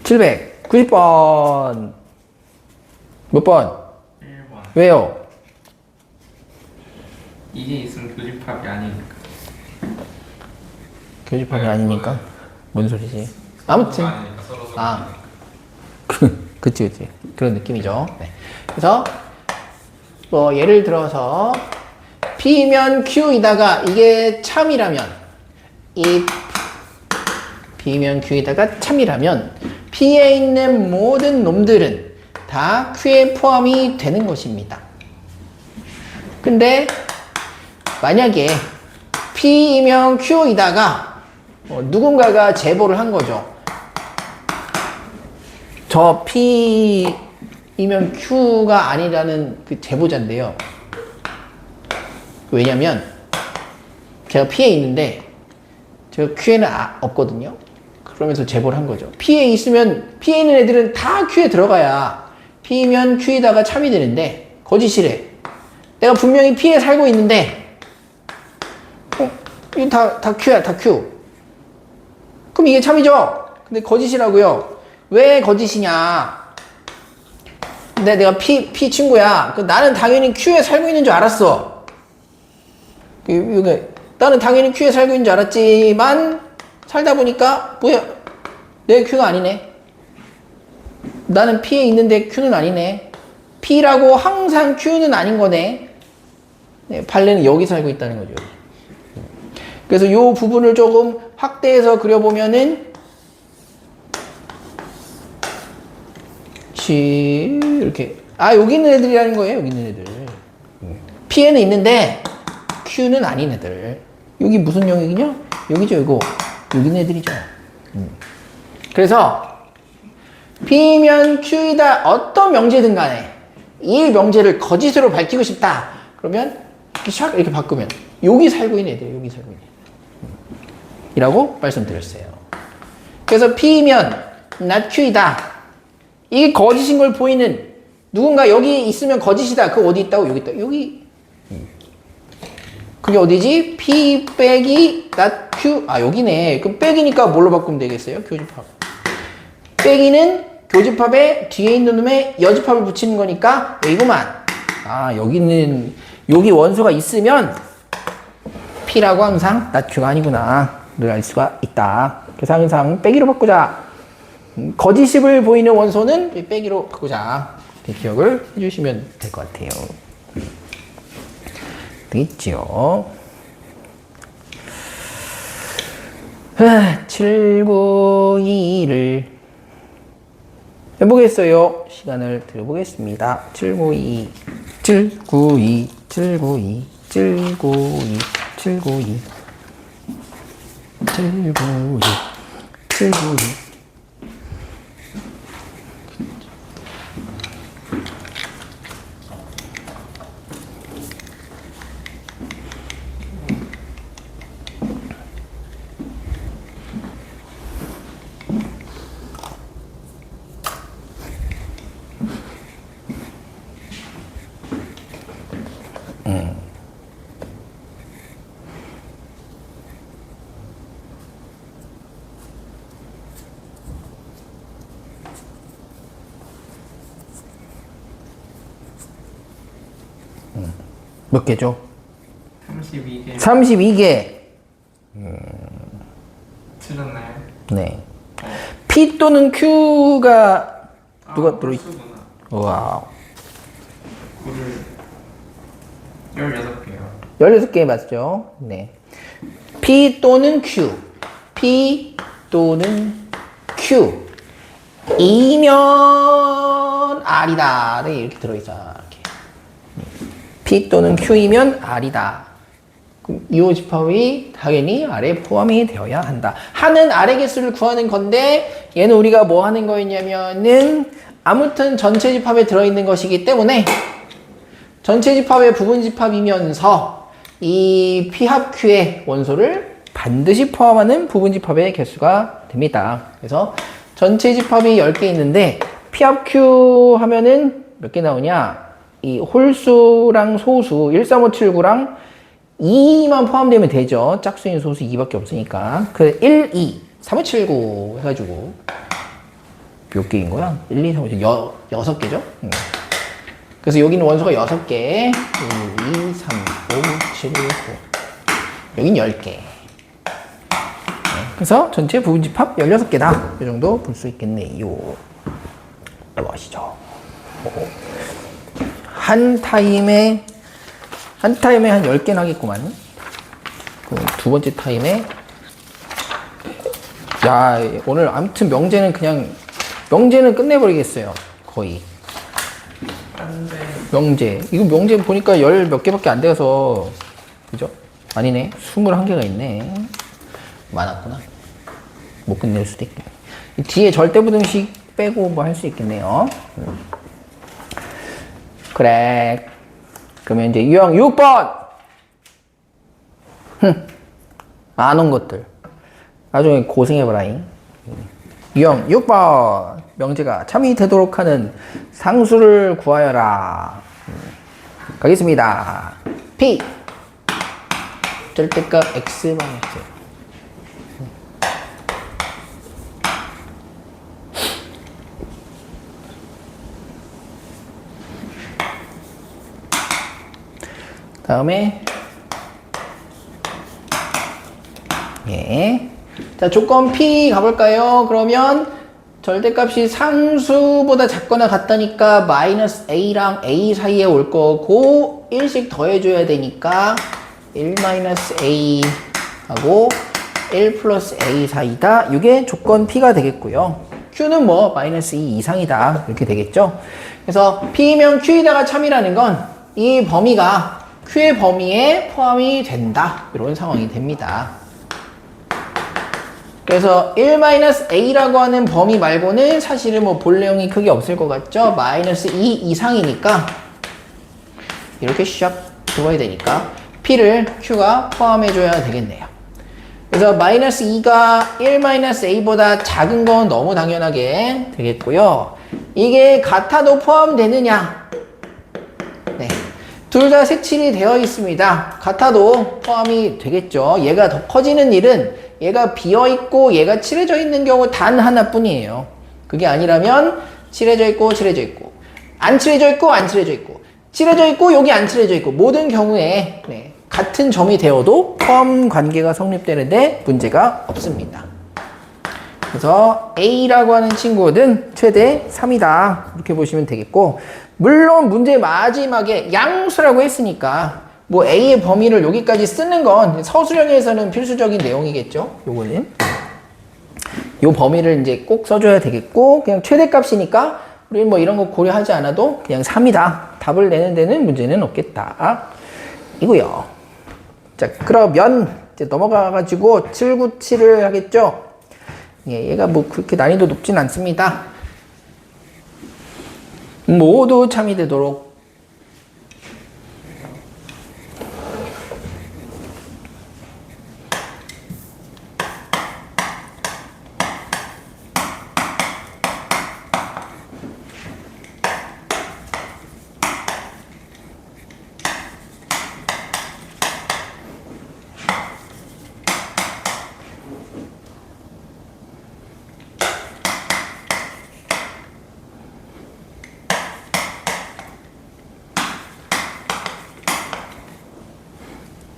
790번. 몇 번? 1번. 왜요? 이게 있으면 교집합이 아니니까. 교집합이 아니니까? 뭔 소리지? 아무튼. 아니니까 서로 그치. 그런 느낌이죠. 네. 그래서, 뭐, 예를 들어서, P면 Q이다가 이게 참이라면, 이 P면 Q이다가 참이라면, P에 있는 모든 놈들은 다 Q에 포함이 되는 것입니다. 근데, 만약에 P이면 Q이다가 누군가가 제보를 한 거죠. 저 P이면 Q가 아니라는 그 제보자인데요. 왜냐면 제가 P에 있는데 제가 Q에는 없거든요. 그러면서 제보를 한 거죠. P에 있으면 P에 있는 애들은 다 Q에 들어가야 P면 Q이다가 참이 되는데 거짓이래. 내가 분명히 P에 살고 있는데 이게 다 Q야, 다 Q. 그럼 이게 참이죠? 근데 거짓이라고요. 왜 거짓이냐? 근데 내가 P 친구야. 나는 당연히 Q에 살고 있는 줄 알았어. 나는 당연히 Q에 살고 있는 줄 알았지만, 살다 보니까, 뭐야? 내 Q가 아니네. 나는 P에 있는데 Q는 아니네. P라고 항상 Q는 아닌 거네. 네, 발레는 여기 살고 있다는 거죠. 그래서 이 부분을 조금 확대해서 그려보면은 이렇게 여기 있는 애들이라는 거예요. 여기 있는 애들. P에는 있는데 Q는 아닌 애들. 여기 무슨 영역이냐? 여기죠. 이거. 여기 있는 애들이죠. 그래서 P면 Q이다. 어떤 명제든 간에 이 명제를 거짓으로 밝히고 싶다. 그러면 이렇게 샥 이렇게 바꾸면 여기 살고 있는 애들, 여기 살고 있는 애들. 이라고 말씀드렸어요. 그래서 P면 not Q이다. 이게 거짓인 걸 보이는 누군가 여기 있으면 거짓이다. 그 어디 있다고? 여기 있다. 여기. 그게 어디지? P 빼기 not Q. 아, 여기네. 그럼 빼기니까 뭘로 바꾸면 되겠어요? 교집합. 빼기는 교집합에 뒤에 있는 놈에 여집합을 붙이는 거니까 여기구만. 아, 여기는 여기 원소가 있으면 P라고 항상 not Q가 아니구나. 를 알 수가 있다. 그래서 항상 빼기로 바꾸자. 거짓입을 보이는 원소는 빼기로 바꾸자. 이렇게 기억을 해주시면 될 것 같아요. 되겠죠? 792를 해보겠어요. 시간을 들어보겠습니다. 792, 792, 792, 792, 792, 792, 792. 몇 개죠? 32개 32개. 틀렸나요? 네. P 또는 Q가 누가 들어있? 홀수구나. 와우. 그를 16개요. 16개 맞죠? 네. P 또는 Q. P 또는 Q. 이면 R이다. 네, 이렇게 들어있어. 이렇게. P 또는 Q이면 R이다. 그럼 이 집합이 당연히 R에 포함이 되어야 한다. 하는 R의 개수를 구하는 건데 얘는 우리가 뭐 하는 거였냐면은 아무튼 전체 집합에 들어있는 것이기 때문에 전체 집합의 부분 집합이면서 이 P 합 Q의 원소를 반드시 포함하는 부분 집합의 개수가 됩니다. 그래서 전체 집합이 10개 있는데 P 합 Q 하면은 몇 개 나오냐? 이 홀수랑 소수 13579랑 2만 포함되면 되죠. 짝수인 소수 2밖에 없으니까. 그 1, 2, 3579 해가지고 몇 개인 거야? 1, 2, 3, 5, 7, 6개죠? 그래서 여기는 원소가 6개. 1, 2, 3, 5, 7, 9. 여긴 10개. 그래서 전체 부분집합 16개다. 이 정도 볼 수 있겠네요. 넘어가시죠. 한 타임에 한 10개는 하겠구만. 두 번째 타임에 야, 오늘 아무튼 명제는 끝내버리겠어요. 거의. 명제. 이거 명제 보니까 10 몇 개밖에 안 돼서 그죠? 아니네. 21개가 있네. 많았구나. 못 끝낼 수도 있겠네. 뒤에 절대부등식 빼고 뭐 할 수 있겠네요. 그래. 그러면 이제 유형 6번. 안 온 것들. 나중에 고생해봐라잉. 유형 6번. 명제가 참이 되도록 하는 상수를 구하여라. 가겠습니다. P. 절대값 X 방향제. 다음에 예. 자, 조건 P 가볼까요? 그러면 절대값이 상수보다 작거나 같다니까 마이너스 A랑 A 사이에 올 거고 1씩 더해줘야 되니까 1 마이너스 A 하고 1 플러스 A 사이다. 이게 조건 P가 되겠고요. Q는 뭐 마이너스 2 이상이다. 이렇게 되겠죠. 그래서 P면 Q에다가 참이라는 건 이 범위가 Q의 범위에 포함이 된다. 이런 상황이 됩니다. 그래서 1-a라고 하는 범위 말고는 사실은 뭐 볼 내용이 크게 없을 것 같죠? -2 이상이니까 이렇게 샥 들어야 되니까 p를 q가 포함해줘야 되겠네요. 그래서 -2가 1-a보다 작은 건 너무 당연하게 되겠고요. 이게 같아도 포함되느냐? 네. 둘 다 색칠이 되어 있습니다. 같아도 포함이 되겠죠. 얘가 더 커지는 일은 얘가 비어있고 얘가 칠해져 있는 경우 단 하나뿐이에요. 그게 아니라면 칠해져 있고 칠해져 있고 안 칠해져 있고 안 칠해져 있고 칠해져 있고 여기 안 칠해져 있고 모든 경우에 네, 같은 점이 되어도 포함 관계가 성립되는데 문제가 없습니다. 그래서 A라고 하는 친구는 최대 3이다. 이렇게 보시면 되겠고 물론 문제 마지막에 양수라고 했으니까 뭐 A의 범위를 여기까지 쓰는 건 서술형에서는 필수적인 내용이겠죠. 요거는 요 범위를 이제 꼭 써줘야 되겠고 그냥 최대값이니까 우리 뭐 이런 거 고려하지 않아도 그냥 3이다. 답을 내는 데는 문제는 없겠다. 이고요. 자 그러면 이제 넘어가가지고 797을 하겠죠. 예, 얘가 뭐 그렇게 난이도 높진 않습니다. 모두 참이 되도록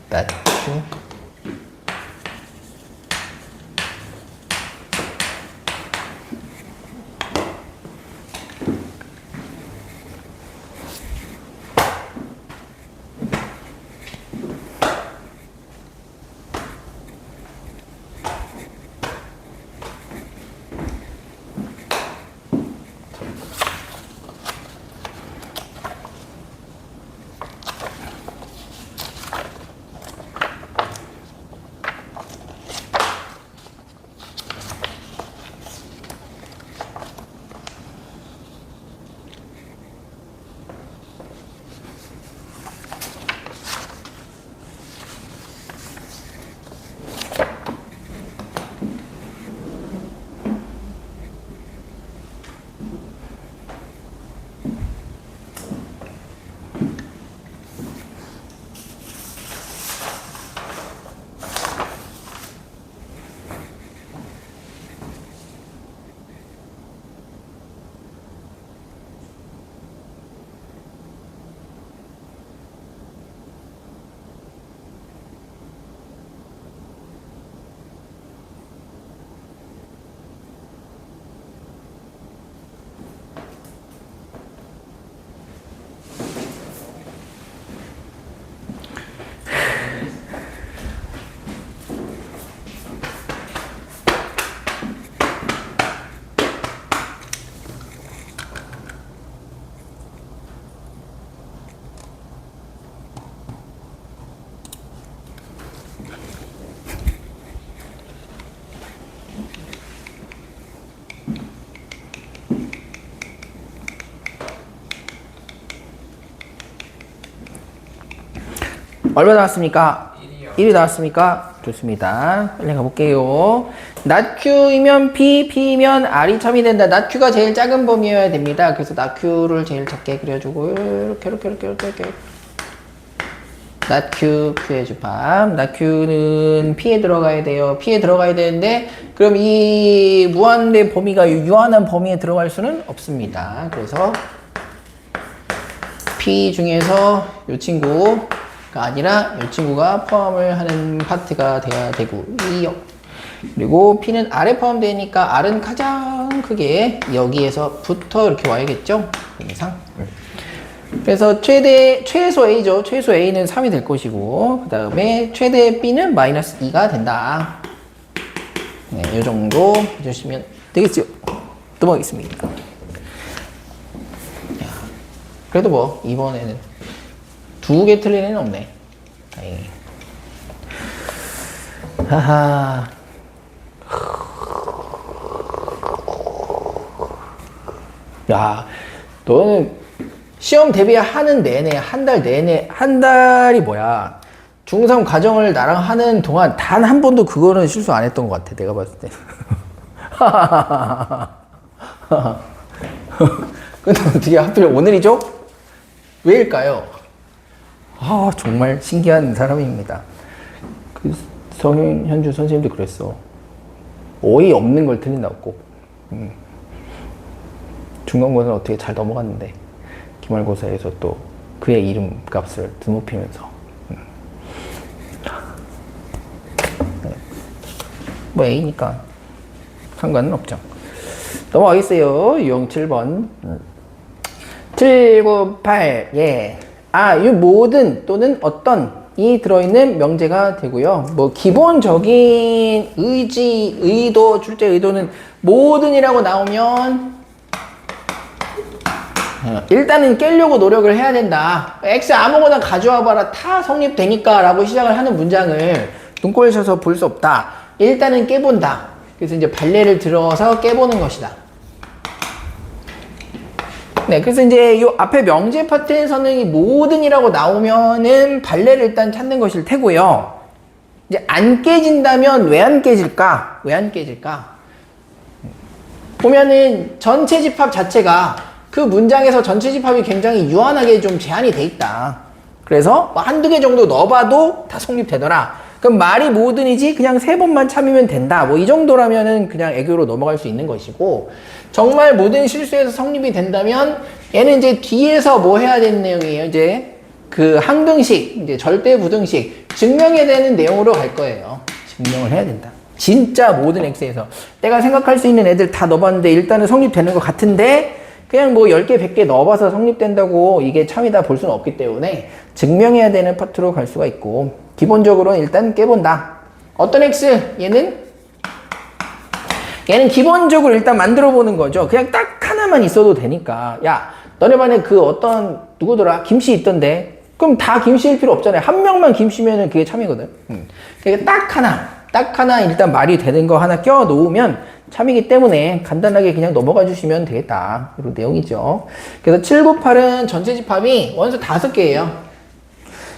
낮추 얼마 나왔습니까? 1이 나왔습니까? 좋습니다. 빨리 가볼게요. 낮 Q이면 P, P면 R이 참이 된다. 낮 Q가 제일 작은 범위여야 됩니다. 그래서 낮 Q를 제일 작게 그려주고 이렇게 낮 Q, Q의 주합. 낮 Q는 P에 들어가야 돼요. P에 들어가야 되는데 그럼 이 무한대 범위가 유한한 범위에 들어갈 수는 없습니다. 그래서 P 중에서 이 친구가 아니라 이 친구가 포함을 하는 파트가 돼야 되고 그리고 P는 R에 포함되니까 R은 가장 크게 여기에서부터 이렇게 와야겠죠? 이상. 그래서 최소 A죠. 최소 A는 3이 될 것이고 그 다음에 최대 B는 -2가 된다. 네, 이 정도 해주시면 되겠죠. 넘어가겠습니다. 그래도 뭐 이번에는 2개 틀린 애는 없네. 다행히. 하하. 야, 너는 시험 대비하는 내내, 한 달 내내, 한 달이 뭐야. 중3 과정을 나랑 하는 동안 단 한 번도 그거는 실수 안 했던 것 같아. 내가 봤을 때. 근데 어떻게 하필 오늘이죠? 왜일까요? 아, 정말 신기한 사람입니다. 그 성현주 선생님도 그랬어. 어이없는 걸 틀린다고 꼭. 중간고사는 어떻게 잘 넘어갔는데 기말고사에서 또 그의 이름값을 드높이면서 뭐 A니까 상관은 없죠. 넘어가겠어요. 유형 7번 798 예. 이 모든 또는 어떤 이 들어있는 명제가 되고요. 뭐 기본적인 의지, 의도, 출제 의도는 모든이라고 나오면 일단은 깨려고 노력을 해야 된다. X 아무거나 가져와 봐라. 다 성립되니까 라고 시작을 하는 문장을 눈꼴셔서 볼 수 없다. 일단은 깨본다. 그래서 이제 발레를 들어서 깨보는 것이다. 네, 그래서 이제 요 앞에 명제 파트에서는 이 모든이라고 나오면은 발레를 일단 찾는 것일 테고요. 이제 안 깨진다면 왜 안 깨질까? 왜 안 깨질까? 보면은 전체 집합 자체가 그 문장에서 전체 집합이 굉장히 유한하게 좀 제한이 돼 있다. 그래서 뭐 한두 개 정도 넣어봐도 다 성립되더라. 그럼 말이 모든이지 그냥 3번만 참으면 된다. 뭐 이 정도라면은 그냥 애교로 넘어갈 수 있는 것이고, 정말 모든 실수에서 성립이 된다면 얘는 이제 뒤에서 뭐 해야 되는 내용이에요. 이제 그 항등식, 이제 절대 부등식 증명해야 되는 내용으로 갈 거예요. 증명을 해야 된다. 진짜 모든 X에서 내가 생각할 수 있는 애들 다 넣어봤는데 일단은 성립되는 것 같은데 그냥 뭐 10개, 100개 넣어봐서 성립된다고 이게 참이다 볼 수는 없기 때문에 증명해야 되는 파트로 갈 수가 있고, 기본적으로는 일단 깨본다. 어떤 X? 얘는 기본적으로 일단 만들어 보는 거죠. 그냥 딱 하나만 있어도 되니까. 야, 너네 반에 그 어떤 누구더라? 김씨 있던데. 그럼 다 김씨일 필요 없잖아요. 한 명만 김씨면은 그게 참이거든. 그러니까 딱 하나 일단 말이 되는 거 하나 껴 놓으면 참이기 때문에 간단하게 그냥 넘어가 주시면 되겠다. 이런 내용이죠. 그래서 798은 전체 집합이 원소 5개예요.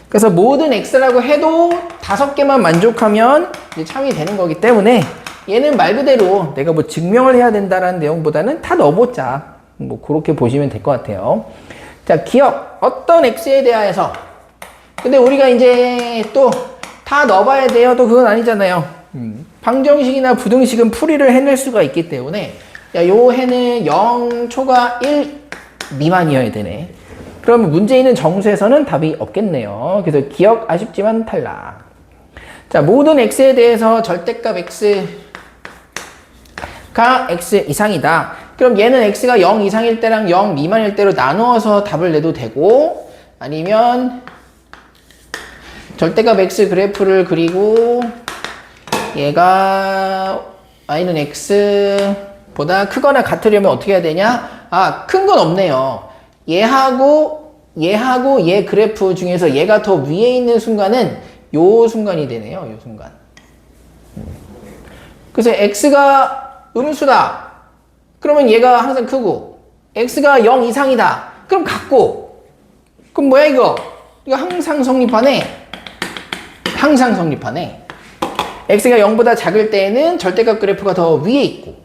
그래서 모든 X라고 해도 5개만 만족하면 이제 참이 되는 거기 때문에 얘는 말 그대로 내가 뭐 증명을 해야 된다라는 내용보다는 다 넣어보자. 뭐 그렇게 보시면 될 것 같아요. 자, 기억. 어떤 X에 대하여서. 근데 우리가 이제 또 다 넣어봐야 돼요. 또 그건 아니잖아요. 방정식이나 부등식은 풀이를 해낼 수가 있기 때문에 야, 요 해는 0 초과 1 미만이어야 되네. 그러면 문제 있는 정수에서는 답이 없겠네요. 그래서 기억 아쉽지만 탈락. 자, 모든 X에 대해서 절대값 X가 X 이상이다. 그럼 얘는 X가 0 이상일 때랑 0 미만일 때로 나누어서 답을 내도 되고, 아니면 절대값 X 그래프를 그리고 얘가 Y는 X보다 크거나 같으려면 어떻게 해야 되냐? 큰 건 없네요. 얘하고 얘 그래프 중에서 얘가 더 위에 있는 순간은 요 순간이 되네요. 요 순간. 그래서 X가 음수다. 그러면 얘가 항상 크고, X가 0 이상이다. 그럼 같고. 그럼 뭐야 이거? 이거 항상 성립하네. X가 0보다 작을 때에는 절대값 그래프가 더 위에 있고,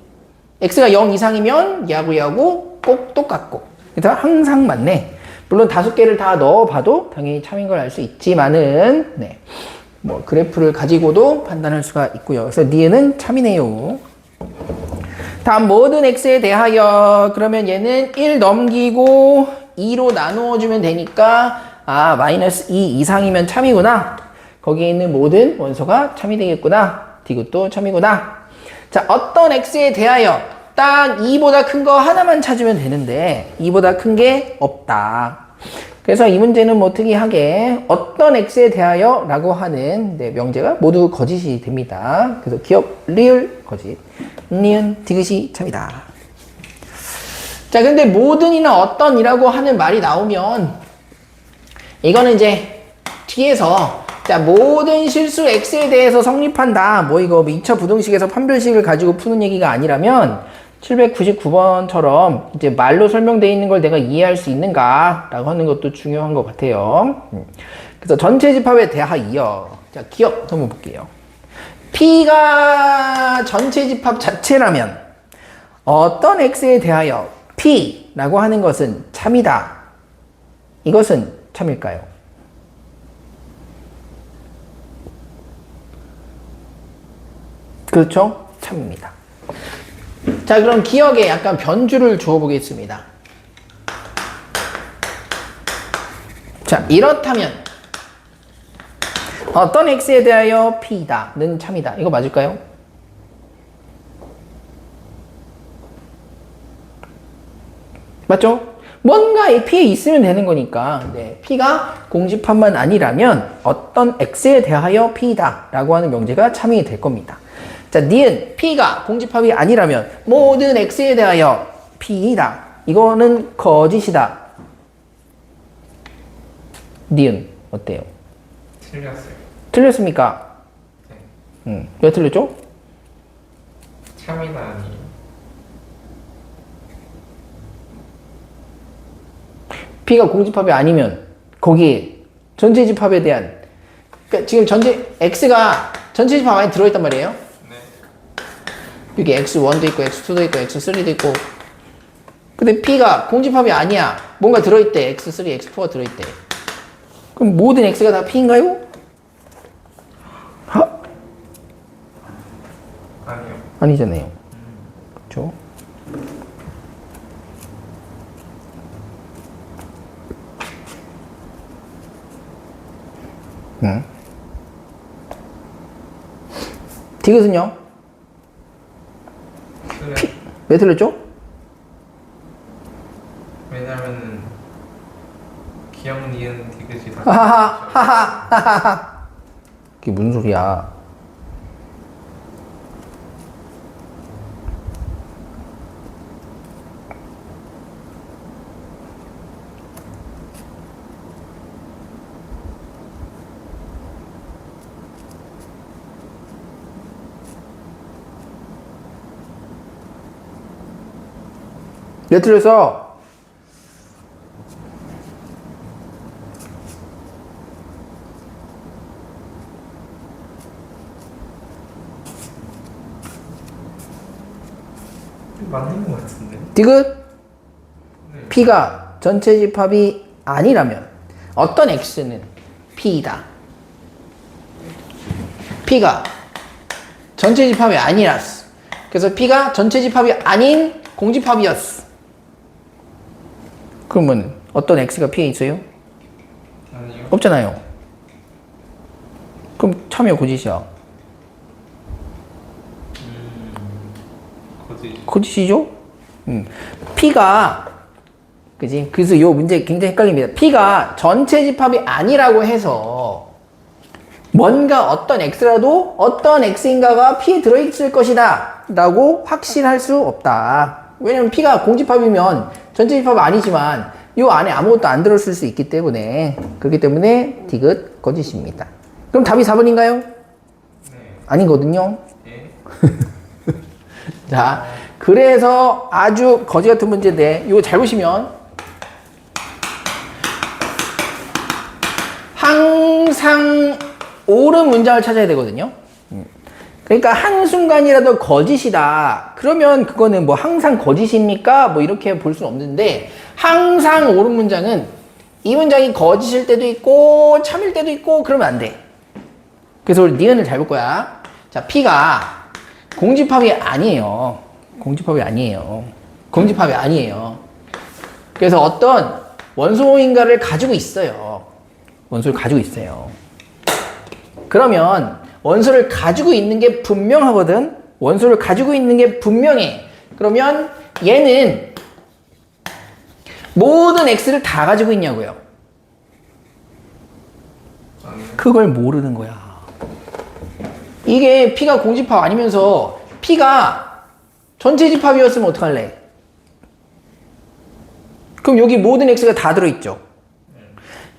X가 0 이상이면 얘하고 꼭 똑같고. 그래서 항상 맞네. 물론 5개를 다 넣어봐도 당연히 참인 걸 알 수 있지만은, 네. 뭐, 그래프를 가지고도 판단할 수가 있고요. 그래서 니은은 참이네요. 다음, 모든 X에 대하여. 그러면 얘는 1 넘기고 2로 나누어주면 되니까, 마이너스 2 이상이면 참이구나. 거기에 있는 모든 원소가 참이 되겠구나. 디귿도 참이구나. 자, 어떤 X에 대하여 딱 2보다 큰 거 하나만 찾으면 되는데 2보다 큰 게 없다. 그래서 이 문제는 뭐 특이하게 어떤 X에 대하여 라고 하는 명제가 모두 거짓이 됩니다. 그래서 기억, 리을, 거짓, 니은, 디귿이 참이다. 자, 근데 모든이나 어떤이라고 하는 말이 나오면 이거는 이제 뒤에서 자, 모든 실수 X에 대해서 성립한다. 뭐 이거 2차 부등식에서 판별식을 가지고 푸는 얘기가 아니라면 799번처럼 이제 말로 설명되어 있는 걸 내가 이해할 수 있는가 라고 하는 것도 중요한 것 같아요. 그래서 전체 집합에 대하여 자 기억 한번 볼게요. P가 전체 집합 자체라면 어떤 X에 대하여 P라고 하는 것은 참이다. 이것은 참일까요? 그렇죠? 참입니다. 자, 그럼 기억에 약간 변주를 주어 보겠습니다. 자, 이렇다면 어떤 X에 대하여 P다는 참이다. 이거 맞을까요? 맞죠? 뭔가 이 P에 있으면 되는 거니까 네, P가 공집합만 아니라면 어떤 X에 대하여 P다 라고 하는 명제가 참이 될 겁니다. 자, 니은 P가 공집합이 아니라면 모든 X에 대하여 P이다. 이거는 거짓이다. 니은 어때요? 틀렸어요. 틀렸습니까? 네. 왜 틀렸죠? 참이다 아니에요. P가 공집합이 아니면 거기에 전체 집합에 대한 그러니까 지금 X가 전체 집합 안에 들어있단 말이에요. 네. 여기 X1도 있고 X2도 있고 X3도 있고 근데 P가 공집합이 아니야. 뭔가 들어있대. X3, X4가 들어있대. 그럼 모든 X가 다 P인가요? 아니요. 아니잖아요. 그렇죠? 디귿은요? 왜 틀렸죠? 왜냐면은 기억 니은 디귿이 다 하하하하하하. 그게 무슨 소리야? 왜 틀렸어? 맞는 것 같은데. 디귿? 네. P가 전체 집합이 아니라면 어떤 X는 P이다. P가 전체 집합이 아니랐어. 그래서 P가 전체 집합이 아닌 공집합이었어. 그러면 어떤 X가 P에 있어요? 아니요. 없잖아요. 그럼 참이야 거짓이야? 거짓. 거짓이죠? P가 그지? 그래서 이 문제 굉장히 헷갈립니다. P가 전체 집합이 아니라고 해서 뭔가 어떤 X라도 어떤 X인가가 P에 들어있을 것이다 라고 확신할 수 없다. 왜냐면 P가 공집합이면 전체 집합은 아니지만 이 안에 아무것도 안 들었을 수 있기 때문에 그렇기 때문에 디귿 거짓입니다. 그럼 답이 4번인가요? 네. 아니거든요. 예. 자, 그래서 아주 거지 같은 문제인데 이거 잘 보시면 항상 옳은 문장을 찾아야 되거든요. 그러니까 한순간이라도 거짓이다. 그러면 그거는 뭐 항상 거짓입니까? 뭐 이렇게 볼 수는 없는데 항상 옳은 문장은 이 문장이 거짓일 때도 있고 참일 때도 있고 그러면 안 돼. 그래서 우리 니은을 잘 볼 거야. 자, P가 공집합이 아니에요. 공집합이 아니에요. 공집합이 아니에요. 그래서 어떤 원소인가를 가지고 있어요. 원소를 가지고 있어요. 그러면 원소를 가지고 있는 게 분명하거든. 원소를 가지고 있는 게 분명해. 그러면 얘는 모든 X를 다 가지고 있냐고요. 아니요. 그걸 모르는 거야. 이게 P가 공집합 아니면서 P가 전체 집합이었으면 어떡할래? 그럼 여기 모든 X가 다 들어있죠.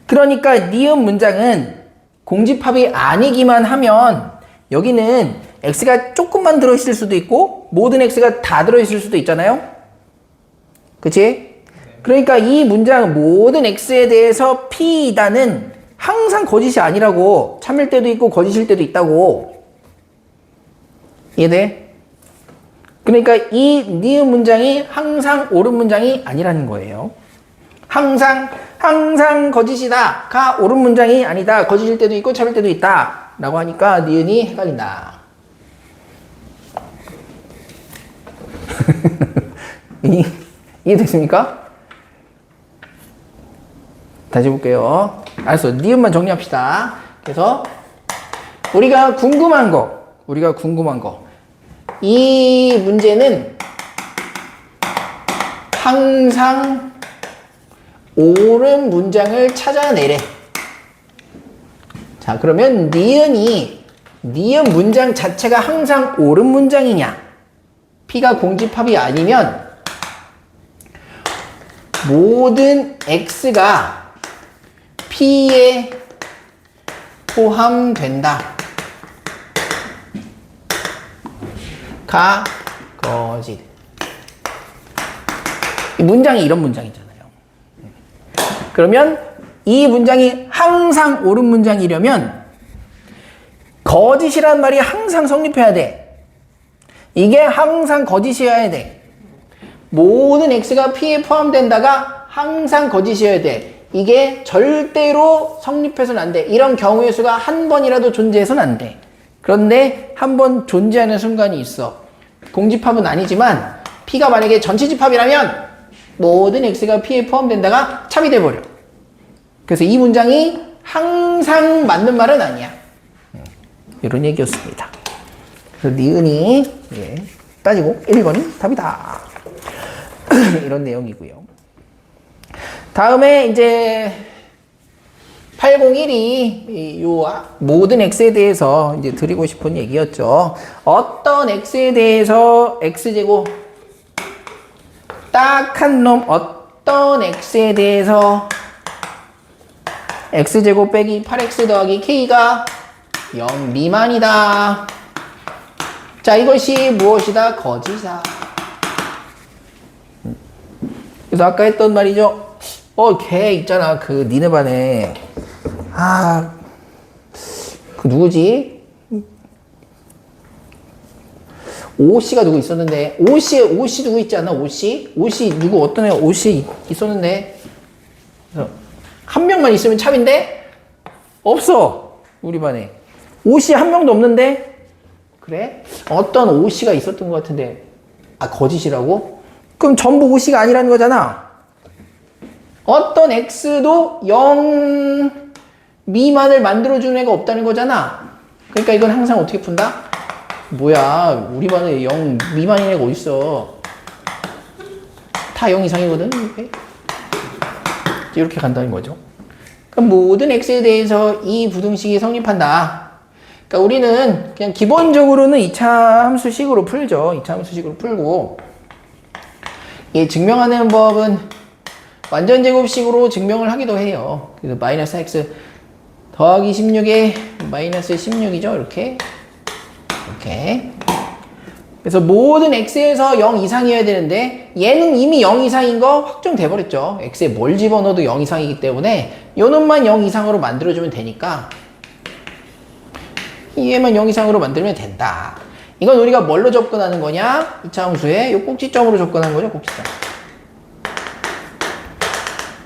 그러니까 니은 문장은 공집합이 아니기만 하면 여기는 x가 조금만 들어있을 수도 있고 모든 x가 다 들어있을 수도 있잖아요. 그치? 그러니까 이 문장 모든 x에 대해서 p이다는 항상 거짓이 아니라고. 참일 때도 있고 거짓일 때도 있다고. 이해돼? 그러니까 이 니은 문장이 항상 옳은 문장이 아니라는 거예요. 항상 거짓이다 가 옳은 문장이 아니다. 거짓일 때도 있고 참일 때도 있다 라고 하니까 니은이 헷갈린다. 이해됐습니까? 다시 볼게요. 알았어. 니은만 정리합시다. 그래서 우리가 궁금한 거. 이 문제는 항상 옳은 문장을 찾아내래. 자, 그러면 니은 문장 자체가 항상 옳은 문장이냐? P가 공집합이 아니면 모든 X가 P에 포함된다. 가 거짓. 이 문장이 이런 문장이잖아요. 그러면 이 문장이 항상 옳은 문장이려면 거짓이란 말이 항상 성립해야 돼. 이게 항상 거짓이어야 돼. 모든 X가 P에 포함된다가 항상 거짓이어야 돼. 이게 절대로 성립해서는 안 돼. 이런 경우의 수가 한 번이라도 존재해서는 안 돼. 그런데 한 번 존재하는 순간이 있어. 공집합은 아니지만 P가 만약에 전체 집합이라면 모든 X가 P에 포함된다가 찹이 돼버려. 그래서 이 문장이 항상 맞는 말은 아니야. 이런 얘기였습니다. 그래서 니은이 따지고 1번이 답이다. 이런 내용이고요. 다음에 이제 801이 요 모든 x에 대해서 이제 드리고 싶은 얘기였죠. 어떤 x에 대해서 x제곱 딱 한 놈 어떤 x에 대해서 x제곱 빼기 8x 더하기 k가 0 미만이다. 자, 이것이 무엇이다? 거짓이다. 그래서 아까 했던 말이죠. 걔 있잖아. 그 니네 반에 그 누구지? 오씨가 누구 있었는데 오씨 누구 있지 않나? 오씨 누구 어떤 애 오씨 있었는데 그래서 한 명만 있으면 찹인데 없어. 우리 반에 오씨 한 명도 없는데 그래? 어떤 오씨가 있었던 것 같은데 거짓이라고? 그럼 전부 오씨가 아니라는 거잖아. 어떤 x도 0 미만을 만들어주는 애가 없다는 거잖아. 그러니까 이건 항상 어떻게 푼다? 뭐야, 우리 반에 0 미만인 애가 어딨어. 다 0 이상이거든. 이렇게 간다는 거죠. 그럼 모든 x에 대해서 이 부등식이 성립한다. 그러니까 우리는 그냥 기본적으로는 2차 함수식으로 풀죠. 2차 함수식으로 풀고 이 증명하는 법은 완전 제곱식으로 증명을 하기도 해요. 그래서 마이너스 x 더하기 16에 마이너스 16이죠. 이렇게. 그래서 모든 x에서 0 이상이어야 되는데 얘는 이미 0 이상인 거 확정돼 버렸죠. x에 뭘 집어넣어도 0 이상이기 때문에 요 놈만 0 이상으로 만들어주면 되니까 얘만 0 이상으로 만들면 된다. 이건 우리가 뭘로 접근하는 거냐? 2차 함수에 요 꼭지점으로 접근하는 거죠. 꼭지점.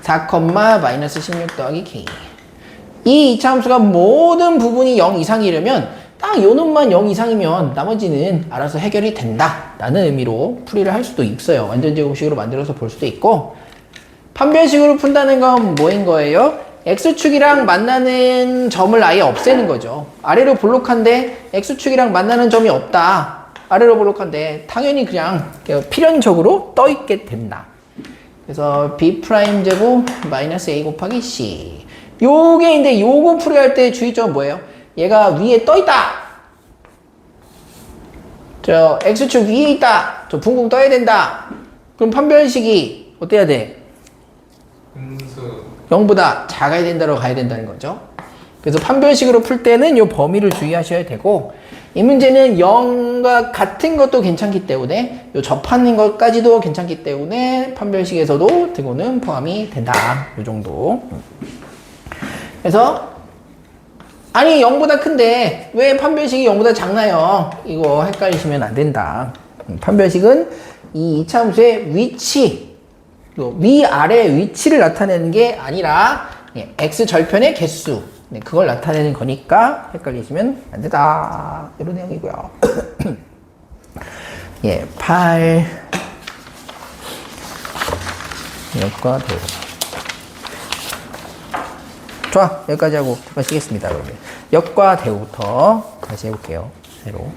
4, 마이너스 16 더하기 k. 이 2차 함수가 모든 부분이 0 이상이려면 딱 요 놈만 0 이상이면 나머지는 알아서 해결이 된다 라는 의미로 풀이를 할 수도 있어요. 완전 제곱식으로 만들어서 볼 수도 있고, 판별식으로 푼다는 건 뭐인 거예요? x축이랑 만나는 점을 아예 없애는 거죠. 아래로 볼록한데 x축이랑 만나는 점이 없다. 아래로 볼록한데 당연히 그냥 필연적으로 떠있게 된다. 그래서 b' 제곱 마이너스 a 곱하기 c. 요게 이제 요거 풀이할 때 주의점은 뭐예요? 얘가 위에 떠있다. 저 x축 위에 있다. 저 붕붕 떠야 된다. 그럼 판별식이 어때야 돼? 0보다 작아야 된다로 가야 된다는 거죠. 그래서 판별식으로 풀 때는 이 범위를 주의하셔야 되고, 이 문제는 0과 같은 것도 괜찮기 때문에, 요 접하는 것까지도 괜찮기 때문에 판별식에서도 등호는 포함이 된다. 요 정도. 그래서 아니 0보다 큰데 왜 판별식이 0보다 작나요? 이거 헷갈리시면 안 된다. 판별식은 이 이차함수의 위치, 위아래 위치를 나타내는 게 아니라 x절편의 개수, 그걸 나타내는 거니까 헷갈리시면 안 된다. 이런 내용이고요. 예, 8 역과 대우. 좋아, 여기까지 하고 잠깐 쉬겠습니다. 그러면 역과 대우부터 다시 해볼게요. 새로.